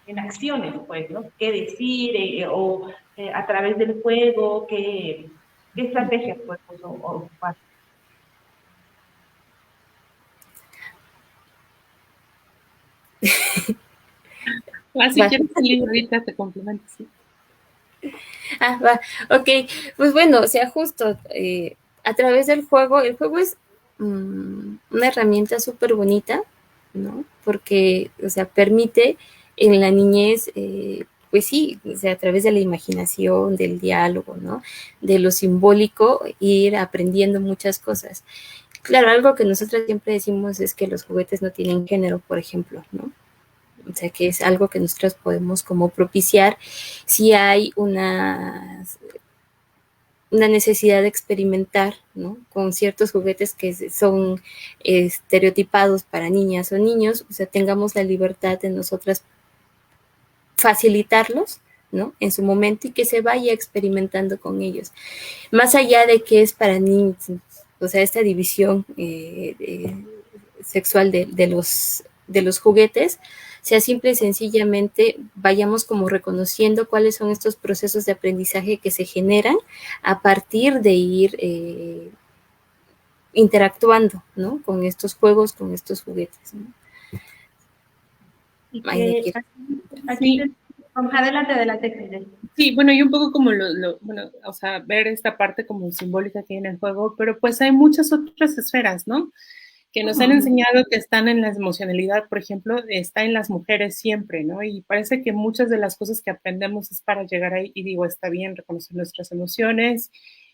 en acciones, pues, ¿no? ¿Qué decir o a través del juego, qué estrategias podemos ocupar? Si quieres salir ahorita te complemento, sí. Va, ok, pues bueno, o sea, justo a través del juego, el juego es una herramienta súper bonita, ¿no? Porque, o sea, permite en la niñez, pues sí, o sea, a través de la imaginación, del diálogo, ¿no?, de lo simbólico, ir aprendiendo muchas cosas. Claro, algo que nosotros siempre decimos es que los juguetes no tienen género, por ejemplo, ¿no? O sea, que es algo que nosotros podemos como propiciar si hay una necesidad de experimentar, ¿no?, con ciertos juguetes que son estereotipados para niñas o niños, o sea, tengamos la libertad de nosotras facilitarlos, ¿no?, en su momento y que se vaya experimentando con ellos. Más allá de que es para niños, o sea, esta división sexual de los juguetes, sea simple y sencillamente vayamos como reconociendo cuáles son estos procesos de aprendizaje que se generan a partir de ir interactuando, ¿no?, con estos juegos, con estos juguetes, ¿no? Y que aquí Sí. adelante, Cris. Sí, bueno, y un poco como bueno, o sea, ver esta parte como simbólica que hay en el juego, pero pues hay muchas otras esferas, ¿no?, que nos han enseñado que están en la emocionalidad, por ejemplo, está en las mujeres siempre, ¿no? Y parece que muchas de las cosas que aprendemos es para llegar ahí, y digo, está bien reconocer nuestras emociones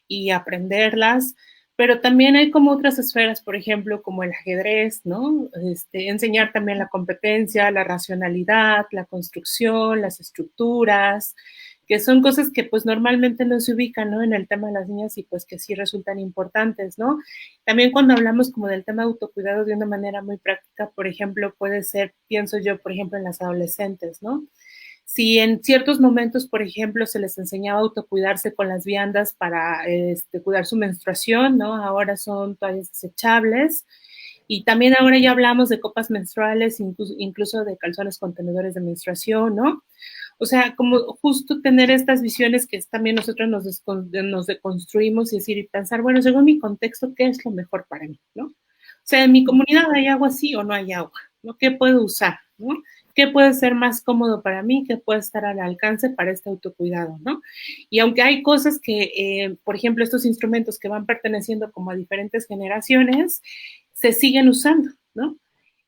y aprenderlas, pero también hay como otras esferas, por ejemplo, como el ajedrez, ¿no? Enseñar también la competencia, la racionalidad, la construcción, las estructuras, que son cosas que pues normalmente no se ubican, ¿no?, en el tema de las niñas y pues que sí resultan importantes, ¿no? También cuando hablamos como del tema de autocuidado de una manera muy práctica, por ejemplo, puede ser, pienso yo, por ejemplo, en las adolescentes, ¿no? Si en ciertos momentos, por ejemplo, se les enseñaba a autocuidarse con las viandas para cuidar su menstruación, ¿no? Ahora son toallas desechables. Y también ahora ya hablamos de copas menstruales, incluso de calzones contenedores de menstruación, ¿no? O sea, como justo tener estas visiones que también nosotros nos deconstruimos y decir y pensar, bueno, según mi contexto, ¿qué es lo mejor para mí, no? O sea, en mi comunidad hay agua sí o no hay agua, ¿no? ¿Qué puedo usar, no? ¿Qué puede ser más cómodo para mí? ¿Qué puede estar al alcance para este autocuidado, no? Y aunque hay cosas que, por ejemplo, estos instrumentos que van perteneciendo como a diferentes generaciones, se siguen usando, ¿no?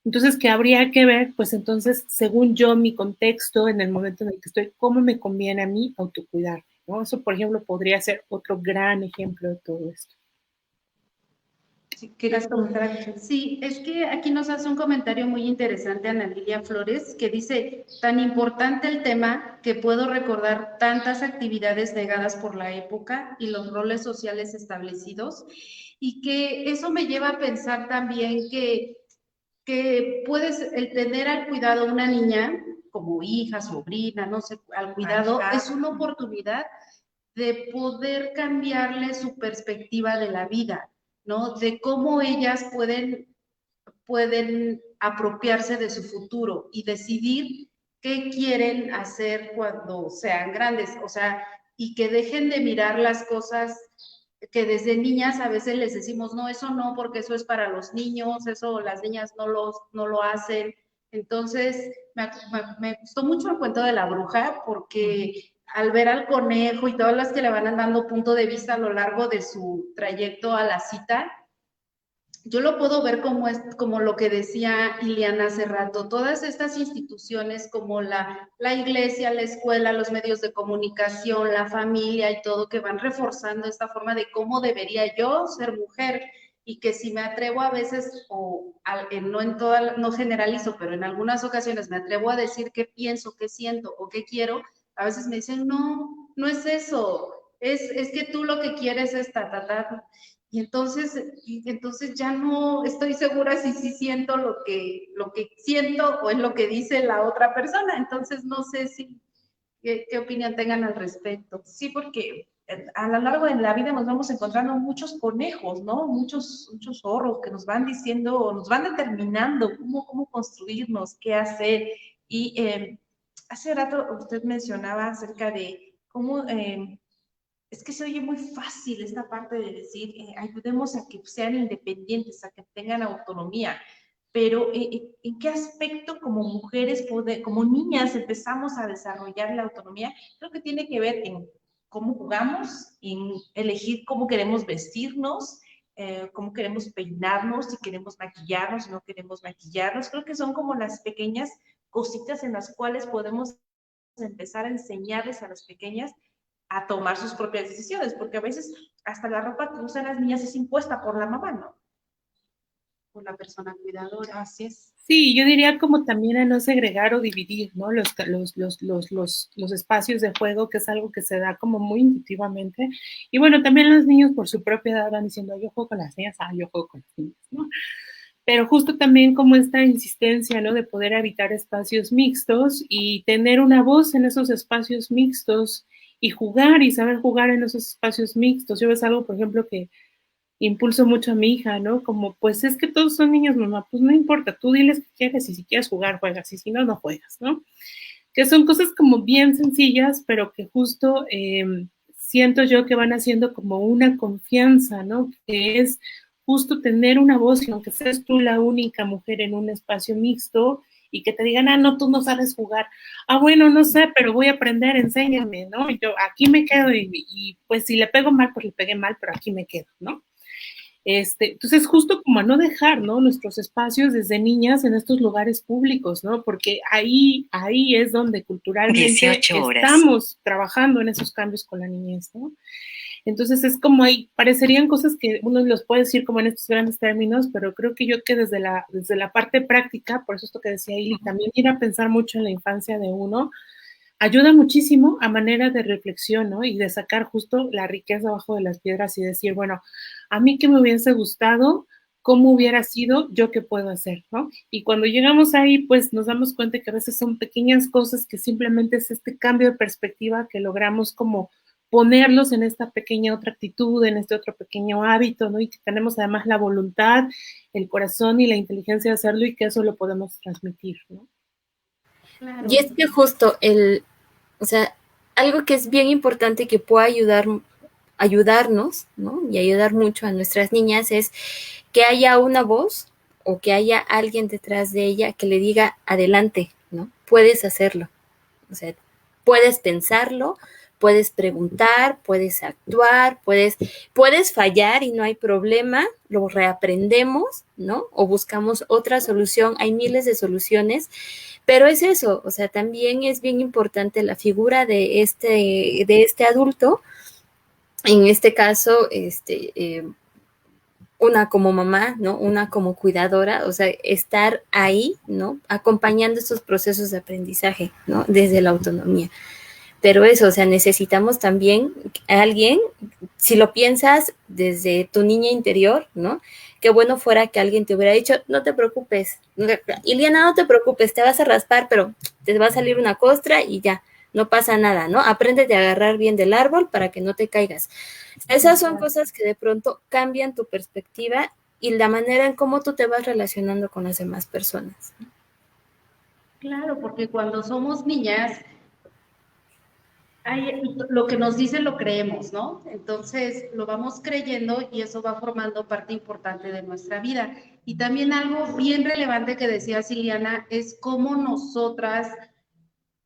Entonces, ¿qué habría que ver? Pues entonces, según yo, mi contexto, en el momento en el que estoy, ¿cómo me conviene a mí autocuidarme? ¿No? Eso, por ejemplo, podría ser otro gran ejemplo de todo esto. Sí, ¿quieres comentar, Michelle? Sí, es que aquí nos hace un comentario muy interesante Ana Lilia Flores, que dice, tan importante el tema que puedo recordar tantas actividades negadas por la época y los roles sociales establecidos, y que eso me lleva a pensar también que puedes, el tener al cuidado a una niña, como hija, sobrina, no sé, al cuidado, es una oportunidad de poder cambiarle su perspectiva de la vida, ¿no? De cómo ellas pueden apropiarse de su futuro y decidir qué quieren hacer cuando sean grandes, o sea, y que dejen de mirar las cosas que desde niñas a veces les decimos, no, eso no, porque eso es para los niños, eso las niñas no lo hacen. Entonces, me gustó mucho el cuento de la bruja porque al ver al conejo y todas las que le van dando punto de vista a lo largo de su trayecto a la cita, yo lo puedo ver como, como lo que decía Ileana hace rato, todas estas instituciones como la iglesia, la escuela, los medios de comunicación, la familia y todo, que van reforzando esta forma de cómo debería yo ser mujer y que si me atrevo a veces, no en toda, no generalizo, pero en algunas ocasiones me atrevo a decir qué pienso, qué siento o qué quiero, a veces me dicen, no, no es eso, es que tú lo que quieres es y entonces ya no estoy segura si sí siento lo que siento o es lo que dice la otra persona. Entonces no sé si qué opinión tengan al respecto. Sí, porque a lo largo de la vida nos vamos encontrando muchos conejos, ¿no? Muchos zorros que nos van diciendo, nos van determinando cómo construirnos, qué hacer. Y hace rato usted mencionaba acerca de cómo es que se oye muy fácil esta parte de decir, ayudemos a que sean independientes, a que tengan autonomía, pero ¿en qué aspecto como mujeres, como niñas empezamos a desarrollar la autonomía? Creo que tiene que ver en cómo jugamos, en elegir cómo queremos vestirnos, cómo queremos peinarnos, si queremos maquillarnos, si no queremos maquillarnos. Creo que son como las pequeñas cositas en las cuales podemos empezar a enseñarles a las pequeñas a tomar sus propias decisiones, porque a veces hasta la ropa que usan las niñas es impuesta por la mamá, ¿no? Por la persona cuidadora. Así es. Sí, yo diría como también a no segregar o dividir, ¿no? Los espacios de juego, que es algo que se da como muy intuitivamente. Y bueno, también los niños por su propia edad van diciendo, yo juego con las niñas, yo juego con las niñas, ¿no? Pero justo también como esta insistencia, ¿no? De poder habitar espacios mixtos y tener una voz en esos espacios mixtos y jugar y saber jugar en esos espacios mixtos. Yo es algo, por ejemplo, que impulso mucho a mi hija, ¿no? Como, pues es que todos son niños, mamá, pues no importa, tú diles que quieres y si quieres jugar, juegas, y si no, no juegas, ¿no? Que son cosas como bien sencillas, pero que justo siento yo que van haciendo como una confianza, ¿no? Que es justo tener una voz, y aunque seas tú la única mujer en un espacio mixto, y que te digan, no, tú no sabes jugar. Bueno, no sé, pero voy a aprender, enséñame, ¿no? Y yo aquí me quedo y pues si le pego mal, pues le pegué mal, pero aquí me quedo, ¿no? Entonces, justo como a no dejar, ¿no? Nuestros espacios desde niñas en estos lugares públicos, ¿no? Porque ahí es donde culturalmente estamos trabajando en esos cambios con la niñez, ¿no? Entonces es como ahí, parecerían cosas que uno los puede decir como en estos grandes términos, pero creo que yo que desde la parte práctica, por eso esto que decía Ili, también ir a pensar mucho en la infancia de uno, ayuda muchísimo a manera de reflexión, ¿no? Y de sacar justo la riqueza abajo de las piedras y decir, bueno, a mí que me hubiese gustado, cómo hubiera sido, yo qué puedo hacer, ¿no? Y cuando llegamos ahí, pues nos damos cuenta que a veces son pequeñas cosas que simplemente es este cambio de perspectiva que logramos como ponerlos en esta pequeña otra actitud, en este otro pequeño hábito, ¿no? Y que tenemos además la voluntad, el corazón y la inteligencia de hacerlo y que eso lo podemos transmitir, ¿no? Claro. Y es que justo o sea, algo que es bien importante que pueda ayudarnos, ¿no? Y ayudar mucho a nuestras niñas es que haya una voz o que haya alguien detrás de ella que le diga, adelante, ¿no? Puedes hacerlo. O sea, puedes pensarlo, puedes preguntar, puedes actuar, puedes fallar y no hay problema, lo reaprendemos, ¿no? O buscamos otra solución, hay miles de soluciones, pero es eso, o sea, también es bien importante la figura de este adulto, en este caso, una como mamá, ¿no? Una como cuidadora, o sea, estar ahí, ¿no? Acompañando estos procesos de aprendizaje, ¿no? Desde la autonomía. Pero eso, o sea, necesitamos también a alguien, si lo piensas desde tu niña interior, ¿no? Qué bueno fuera que alguien te hubiera dicho, no te preocupes, Iliana, no te preocupes, te vas a raspar, pero te va a salir una costra y ya, no pasa nada, ¿no? Apréndete a agarrar bien del árbol para que no te caigas. Esas son cosas que de pronto cambian tu perspectiva y la manera en cómo tú te vas relacionando con las demás personas. Claro, porque cuando somos niñas, lo que nos dicen lo creemos, ¿no? Entonces lo vamos creyendo y eso va formando parte importante de nuestra vida. Y también algo bien relevante que decía Siliana es cómo nosotras,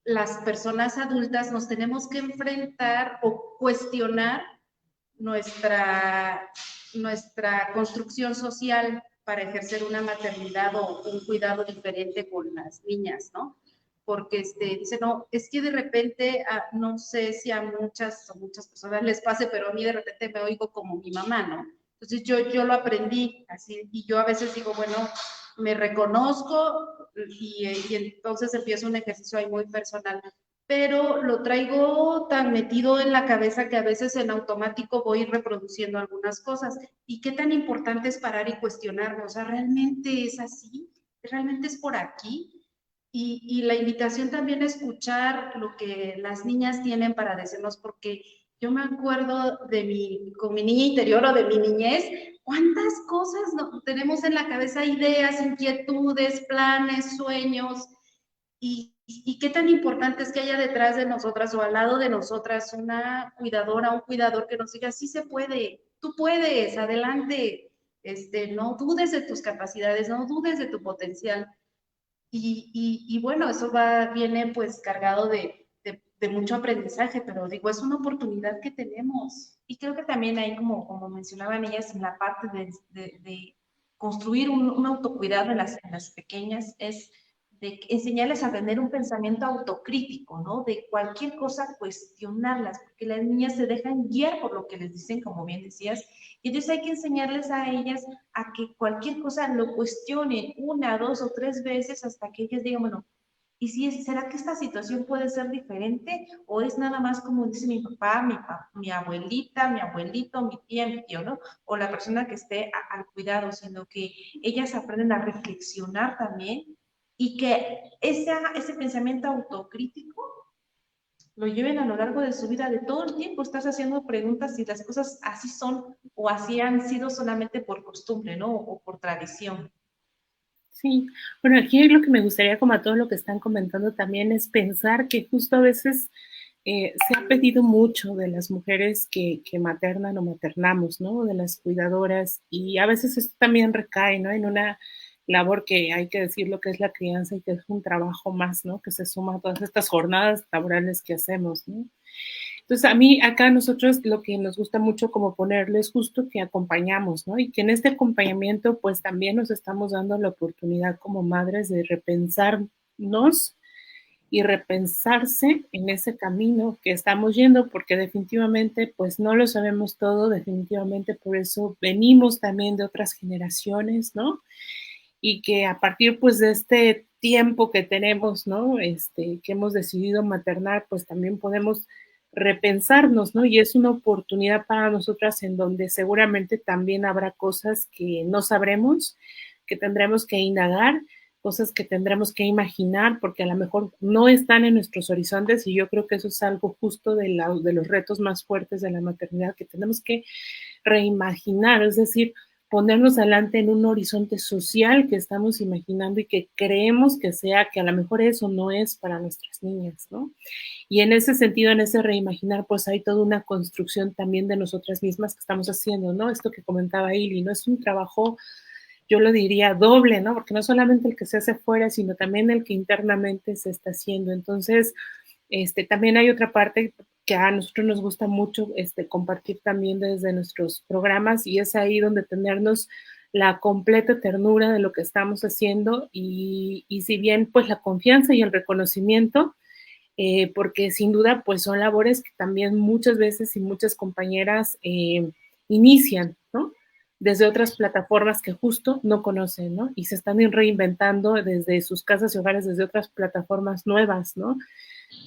las personas adultas, nos tenemos que enfrentar o cuestionar nuestra, nuestra construcción social para ejercer una maternidad o un cuidado diferente con las niñas, ¿no? Porque dice, no, es que de repente, no sé si a muchas o muchas personas les pase, pero a mí de repente me oigo como mi mamá, ¿no? Entonces yo lo aprendí así, y yo a veces digo, bueno, me reconozco y entonces empiezo un ejercicio ahí muy personal, pero lo traigo tan metido en la cabeza que a veces en automático voy reproduciendo algunas cosas. ¿Y qué tan importante es parar y cuestionarme? O sea, ¿realmente es así? ¿Realmente es por aquí? Y la invitación también a escuchar lo que las niñas tienen para decirnos, porque yo me acuerdo con mi niña interior o de mi niñez, cuántas cosas tenemos en la cabeza, ideas, inquietudes, planes, sueños, y qué tan importante es que haya detrás de nosotras o al lado de nosotras una cuidadora, un cuidador que nos diga, sí se puede, tú puedes, adelante, no dudes de tus capacidades, no dudes de tu potencial. Y bueno, eso viene pues cargado de mucho aprendizaje, pero digo, es una oportunidad que tenemos. Y creo que también ahí, como mencionaban ellas, en la parte de construir un autocuidado en las pequeñas, es de enseñarles a tener un pensamiento autocrítico, ¿no? De cualquier cosa cuestionarlas, porque las niñas se dejan guiar por lo que les dicen, como bien decías, y entonces hay que enseñarles a ellas a que cualquier cosa lo cuestionen una, dos o tres veces hasta que ellas digan, bueno, ¿y si será que esta situación puede ser diferente o es nada más como dice mi papá, mi abuelita, mi abuelito, mi tía, mi tío, ¿no? O la persona que esté al cuidado, sino que ellas aprenden a reflexionar también y que ese pensamiento autocrítico lo lleven a lo largo de su vida, de todo el tiempo estás haciendo preguntas si las cosas así son o así han sido solamente por costumbre, ¿no? O por tradición. Sí, bueno, aquí lo que me gustaría, como a todo lo que están comentando también, es pensar que justo a veces se ha pedido mucho de las mujeres que maternan o maternamos, ¿no? De las cuidadoras, y a veces esto también recae, ¿no? En una labor que hay que decir lo que es la crianza y que es un trabajo más, ¿no? Que se suma a todas estas jornadas laborales que hacemos, ¿no? Entonces, a mí acá a nosotros lo que nos gusta mucho como ponerles justo que acompañamos, ¿no? Y que en este acompañamiento pues también nos estamos dando la oportunidad como madres de repensarnos y repensarse en ese camino que estamos yendo, porque definitivamente pues no lo sabemos todo, definitivamente por eso venimos también de otras generaciones, ¿no? Y que a partir pues de este tiempo que tenemos, ¿no? Que hemos decidido maternar, pues también podemos repensarnos, ¿no? Y es una oportunidad para nosotras en donde seguramente también habrá cosas que no sabremos, que tendremos que indagar, cosas que tendremos que imaginar, porque a lo mejor no están en nuestros horizontes, y yo creo que eso es algo justo de los retos más fuertes de la maternidad, que tenemos que reimaginar, es decir, ponernos adelante en un horizonte social que estamos imaginando y que creemos que sea, que a lo mejor eso no es para nuestras niñas, ¿no? Y en ese sentido, en ese reimaginar, pues hay toda una construcción también de nosotras mismas que estamos haciendo, ¿no? Esto que comentaba Ili, ¿no? Es un trabajo, yo lo diría, doble, ¿no? Porque no solamente el que se hace fuera, sino también el que internamente se está haciendo. Entonces, también hay otra parte que a nosotros nos gusta mucho compartir también desde nuestros programas, y es ahí donde tenernos la completa ternura de lo que estamos haciendo y si bien pues la confianza y el reconocimiento, porque sin duda pues son labores que también muchas veces y muchas compañeras inician, ¿no? desde otras plataformas que justo no conocen, ¿no? Y se están reinventando desde sus casas y hogares, desde otras plataformas nuevas, ¿no?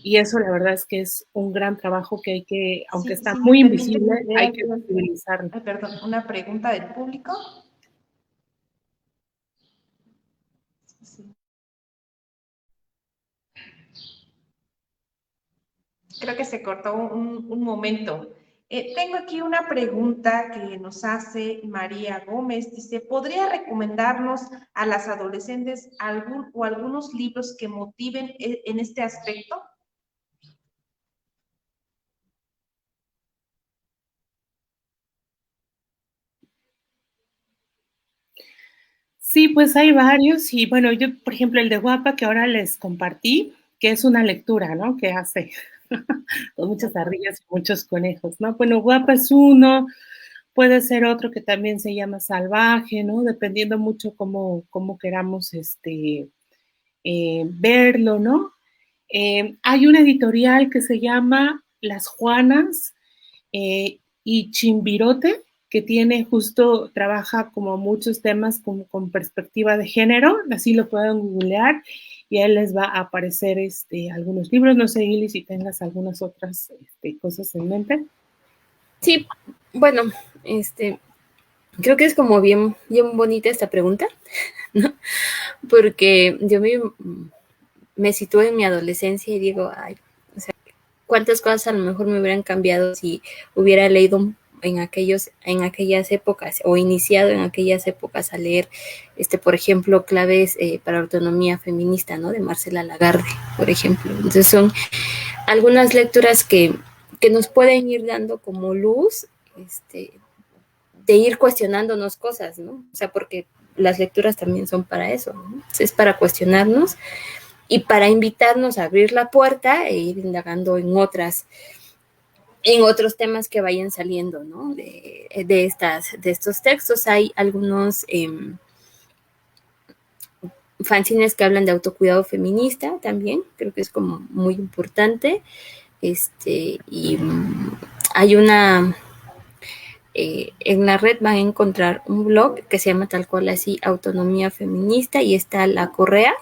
Y eso la verdad es que es un gran trabajo que hay que, aunque Sí, está sí, muy me permite invisible, leer hay aquí, que visibilizarlo. perdón, una pregunta del público. Sí. Creo que se cortó un momento. Tengo aquí una pregunta que nos hace María Gómez. Dice, ¿podría recomendarnos a las adolescentes algún o algunos libros que motiven en este aspecto? Sí, pues hay varios y bueno, yo, por ejemplo, el de Guapa que ahora les compartí, que es una lectura, ¿no? Que hace con muchas ardillas y muchos conejos, ¿no? Bueno, Guapa es uno, puede ser otro que también se llama Salvaje, ¿no? Dependiendo mucho cómo queramos verlo, ¿no? Hay una editorial que se llama Las Juanas y Chimbirote, que tiene justo, trabaja como muchos temas con perspectiva de género, así lo pueden googlear y ahí les va a aparecer algunos libros. No sé, Ili, si tengas algunas otras cosas en mente. Sí, bueno, creo que es como bien, bien bonita esta pregunta, ¿no? Porque yo me sitúo en mi adolescencia y digo, ay, o sea, cuántas cosas a lo mejor me hubieran cambiado si hubiera leído en aquellas épocas o iniciado en aquellas épocas a leer, por ejemplo, Claves para autonomía feminista, ¿no? De Marcela Lagarde, por ejemplo. Entonces son algunas lecturas que nos pueden ir dando como luz, de ir cuestionándonos cosas, ¿no? O sea, porque las lecturas también son para eso, ¿no? Es para cuestionarnos y para invitarnos a abrir la puerta e ir indagando en otros temas que vayan saliendo, ¿no? De estos textos. Hay algunos fanzines que hablan de autocuidado feminista también, creo que es como muy importante. Y hay en la red van a encontrar un blog que se llama tal cual así Autonomía Feminista y está La Correa,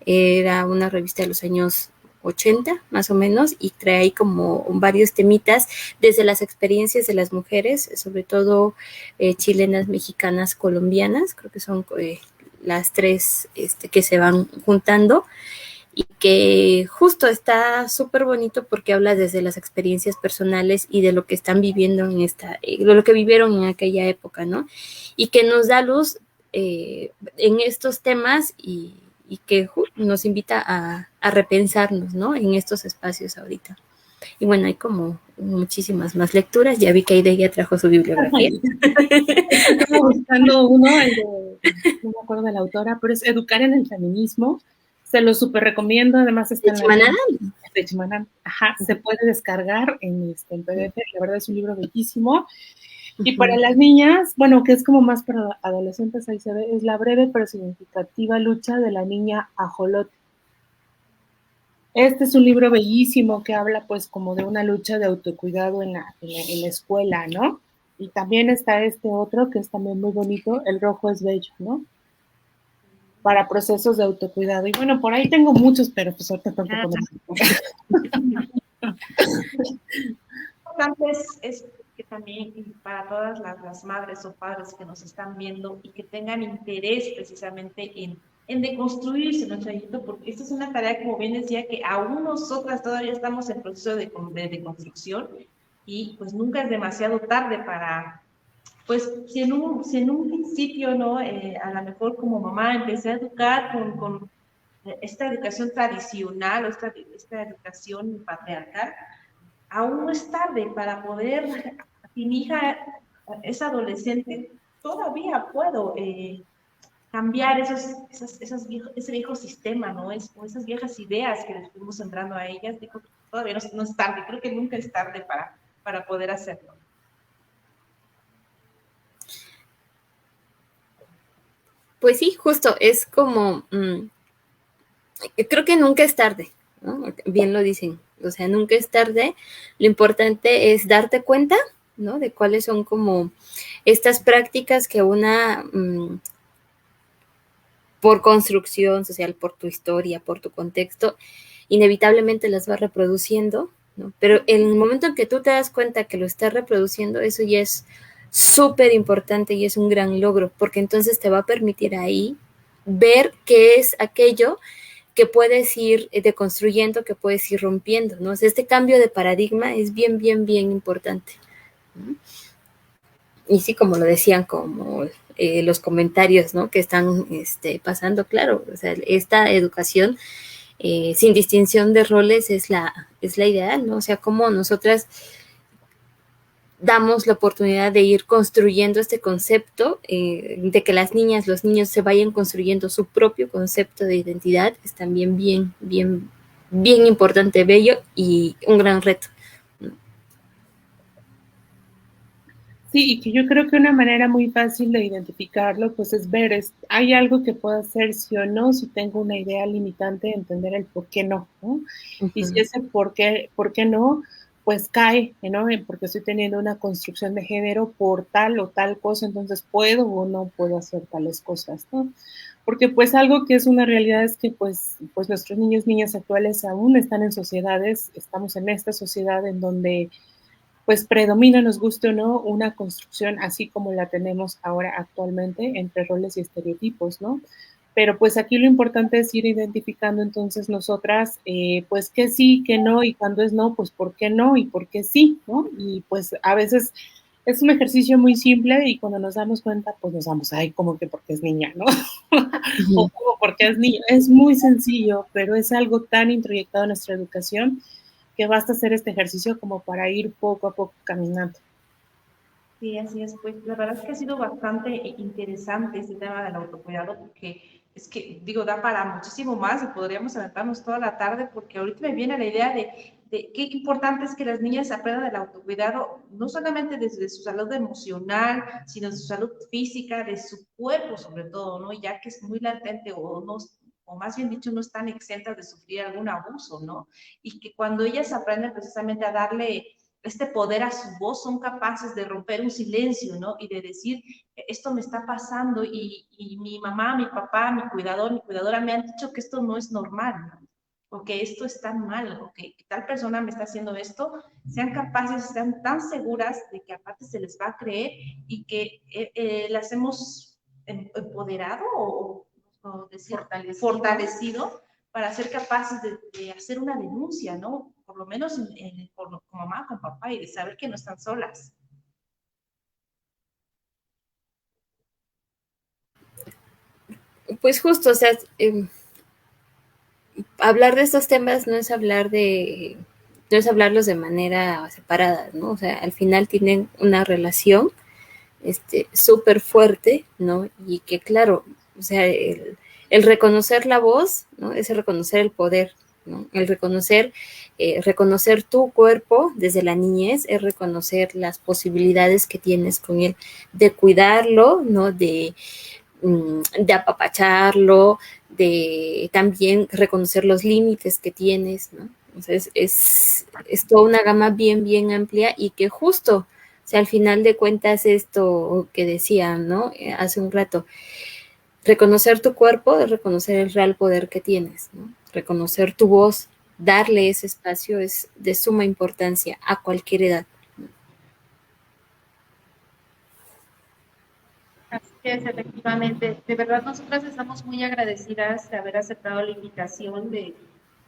era una revista de los años 80 más o menos y trae ahí como varios temitas desde las experiencias de las mujeres, sobre todo chilenas, mexicanas, colombianas, creo que son las tres que se van juntando y que justo está súper bonito porque habla desde las experiencias personales y de lo que están viviendo de lo que vivieron en aquella época, ¿no? Y que nos da luz en estos temas y que nos invita a repensarnos, ¿no? En estos espacios ahorita. Y bueno, hay como muchísimas más lecturas. Ya vi que Aide ya trajo su bibliografía. Estaba buscando uno, no me acuerdo de la autora, pero es Educar en el Feminismo. Se lo súper recomiendo, además está en la de Chimanán. Ajá, se puede descargar en PDF, la verdad es un libro bellísimo. Y para las niñas, bueno, que es como más para adolescentes, ahí se ve, es La breve pero significativa lucha de la niña ajolote. Este es un libro bellísimo que habla pues como de una lucha de autocuidado en la escuela, ¿no? Y también está este otro que es también muy bonito, El rojo es bello, ¿no? Para procesos de autocuidado. Y bueno, por ahí tengo muchos, pero pues ahorita tampoco Importante es que también para todas las madres o padres que nos están viendo y que tengan interés precisamente en deconstruirse, ¿no, Chayito? Porque esta es una tarea, como bien decía, que aún nosotras todavía estamos en proceso de deconstrucción y pues nunca es demasiado tarde para, pues si en un principio, ¿no? A lo mejor como mamá empecé a educar con esta educación tradicional o esta educación patriarcal, aún no es tarde para poder, si mi hija es adolescente, todavía puedo cambiar ese viejo sistema, ¿no? O esas viejas ideas que les fuimos entrando a ellas. Digo, todavía no es tarde, creo que nunca es tarde para poder hacerlo. Pues sí, justo, es como, creo que nunca es tarde, ¿no? Bien lo dicen, o sea, nunca es tarde, lo importante es darte cuenta, ¿no? De cuáles son como estas prácticas que por construcción social, por tu historia, por tu contexto, inevitablemente las va reproduciendo, ¿no? Pero en el momento en que tú te das cuenta que lo estás reproduciendo, eso ya es súper importante y es un gran logro, porque entonces te va a permitir ahí ver qué es aquello que puedes ir deconstruyendo, que puedes ir rompiendo, ¿no? O sea, este cambio de paradigma es bien, bien, bien importante, ¿no? Y sí, como lo decían, como los comentarios, ¿no? Que están pasando, claro, o sea, esta educación sin distinción de roles es la ideal, ¿no? O sea, como nosotras damos la oportunidad de ir construyendo este concepto, de que las niñas, los niños se vayan construyendo su propio concepto de identidad, es también bien, bien, bien importante, bello y un gran reto. Sí, y que yo creo que una manera muy fácil de identificarlo, pues es ver, hay algo que puedo hacer sí o no, si tengo una idea limitante, entender el por qué no, ¿no? Y si ese por qué no, pues cae, ¿no? Porque estoy teniendo una construcción de género por tal o tal cosa, entonces puedo o no puedo hacer tales cosas, ¿no? Porque pues algo que es una realidad es que pues nuestros niños, niñas actuales aún están en sociedades, estamos en esta sociedad en donde pues predomina, nos guste o no, una construcción así como la tenemos ahora actualmente entre roles y estereotipos, ¿no? Pero pues aquí lo importante es ir identificando entonces nosotras, pues que sí, que no, y cuando es no, pues por qué no y por qué sí, ¿no? Y pues a veces es un ejercicio muy simple y cuando nos damos cuenta, pues nos damos, ay, como que porque es niña, ¿no? O como porque es niño. Es muy sencillo, pero es algo tan introyectado en nuestra educación que basta hacer este ejercicio como para ir poco a poco caminando. Sí, así es. Pues la verdad es que ha sido bastante interesante este tema del autocuidado porque es que, digo, da para muchísimo más y podríamos aventarnos toda la tarde porque ahorita me viene la idea de qué importante es que las niñas aprendan del autocuidado, no solamente desde su salud emocional, sino de su salud física, de su cuerpo sobre todo, ¿no? Ya que es muy latente o no, o más bien dicho, no están exentas de sufrir algún abuso, ¿no? Y que cuando ellas aprenden precisamente a darle este poder a su voz, son capaces de romper un silencio, ¿no? Y de decir, esto me está pasando y mi mamá, mi papá, mi cuidador, mi cuidadora me han dicho que esto no es normal, ¿no? O que esto está mal, o que tal persona me está haciendo esto, sean capaces, sean tan seguras de que aparte se les va a creer y que las hemos empoderado o decir, fortalecido para ser capaces de hacer una denuncia, ¿no? Por lo menos con mamá, con papá, y de saber que no están solas. Pues justo, o sea, hablar de estos temas no es hablarlos de manera separada, ¿no? O sea, al final tienen una relación súper fuerte, ¿no? Y que claro, o sea, el reconocer la voz, ¿no? Es el reconocer el poder, ¿no? El reconocer tu cuerpo desde la niñez, es reconocer las posibilidades que tienes con él, de cuidarlo, ¿no? De apapacharlo, de también reconocer los límites que tienes, ¿no? Entonces es toda una gama bien, bien amplia y que justo, o sea, al final de cuentas esto que decía, ¿no? Hace un rato, reconocer tu cuerpo es reconocer el real poder que tienes, ¿no? Reconocer tu voz, darle ese espacio es de suma importancia a cualquier edad. Así es, efectivamente. De verdad, nosotras estamos muy agradecidas de haber aceptado la invitación de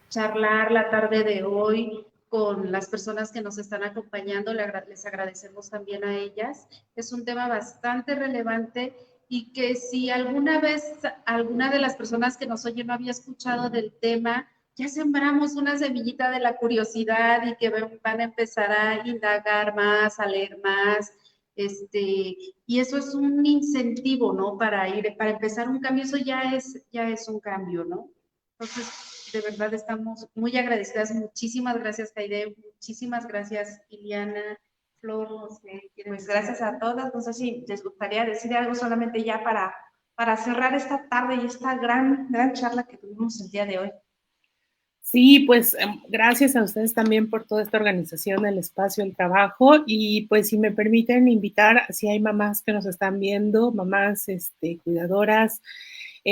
charlar la tarde de hoy con las personas que nos están acompañando. Les agradecemos también a ellas. Es un tema bastante relevante y que si alguna vez alguna de las personas que nos oye no había escuchado del tema, ya sembramos una semillita de la curiosidad y que van a empezar a indagar más, a leer más, y eso es un incentivo, ¿no? Para empezar un cambio, eso ya es un cambio, ¿no? Entonces, de verdad estamos muy agradecidas. Muchísimas gracias, Kaide. Muchísimas gracias, Iliana, Flor, no sé. Pues gracias a todas. No sé si les gustaría decir algo solamente ya para cerrar esta tarde y esta gran charla que tuvimos el día de hoy. Sí, pues gracias a ustedes también por toda esta organización, el espacio, el trabajo y pues si me permiten invitar, si hay mamás que nos están viendo, mamás cuidadoras,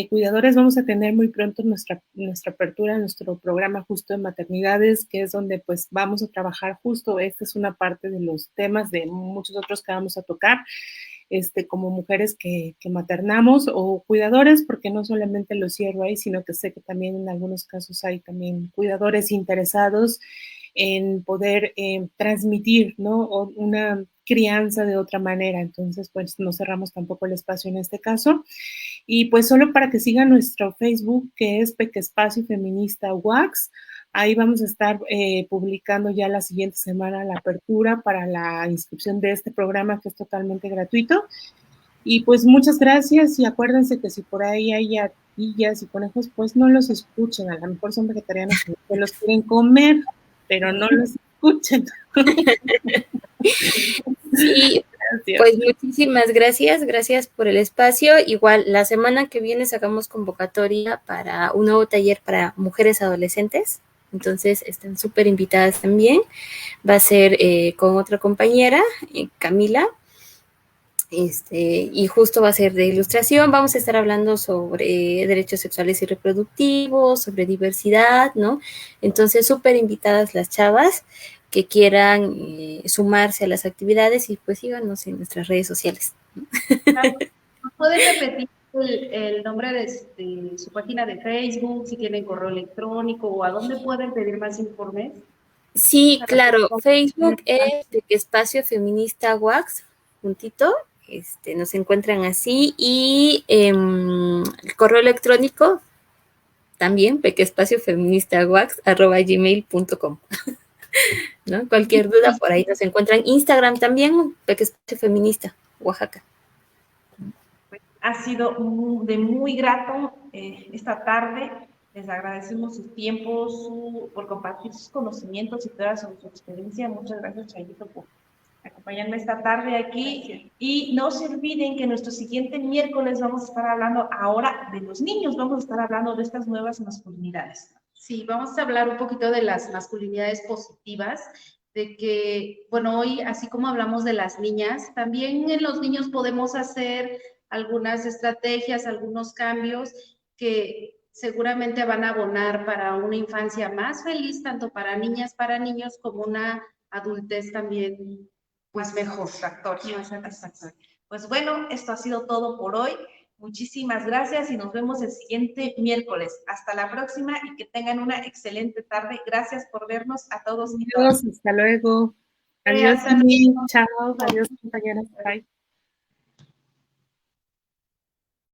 cuidadores, vamos a tener muy pronto nuestra apertura, nuestro programa justo de maternidades, que es donde pues vamos a trabajar justo, esta es una parte de los temas de muchos otros que vamos a tocar, como mujeres que maternamos o cuidadores, porque no solamente lo cierro ahí, sino que sé que también en algunos casos hay también cuidadores interesados en poder transmitir, ¿no? Una crianza de otra manera. Entonces, pues no cerramos tampoco el espacio en este caso. Y pues solo para que sigan nuestro Facebook, que es Pequespacio Feminista Wax. Ahí vamos a estar publicando ya la siguiente semana la apertura para la inscripción de este programa que es totalmente gratuito. Y pues muchas gracias y acuérdense que si por ahí hay ardillas y conejos, pues no los escuchen. A lo mejor son vegetarianos que los quieren comer, pero no los escuchen. Sí, Gracias. pues muchísimas gracias por el espacio. Igual la semana que viene sacamos convocatoria para un nuevo taller para mujeres adolescentes. Entonces están súper invitadas también. Va a ser con otra compañera, Camila. Y justo va a ser de ilustración. Vamos a estar hablando sobre derechos sexuales y reproductivos, sobre diversidad, ¿no? Entonces, súper invitadas las chavas que quieran sumarse a las actividades y pues síganos en nuestras redes sociales. ¿Nos puedes repetir el nombre de su página de Facebook, si tienen correo electrónico o a dónde pueden pedir más informes? Sí, claro. Facebook es Espacio Feminista Wax, juntito. Nos encuentran así. Y el correo electrónico también, pequeespaciofeministawax@gmail.com. ¿No? Cualquier duda por ahí nos encuentran. Instagram también, Pequespacio Feminista, Oaxaca. Ha sido de muy grato esta tarde. Les agradecemos su tiempo, por compartir sus conocimientos y toda su experiencia. Muchas gracias, Chayito, por acompañarme esta tarde aquí. Y no se olviden que nuestro siguiente miércoles vamos a estar hablando ahora de los niños, vamos a estar hablando de estas nuevas masculinidades. Sí, vamos a hablar un poquito de las masculinidades positivas, de que, bueno, hoy, así como hablamos de las niñas, también en los niños podemos hacer algunas estrategias, algunos cambios que seguramente van a abonar para una infancia más feliz, tanto para niñas, para niños, como una adultez también, pues mejor. Satisfactoria. Pues bueno, esto ha sido todo por hoy. Muchísimas gracias y nos vemos el siguiente miércoles. Hasta la próxima y que tengan una excelente tarde. Gracias por vernos a todos y todas. Adiós, hasta luego. Adiós, chao. Adiós, compañeras. Bye.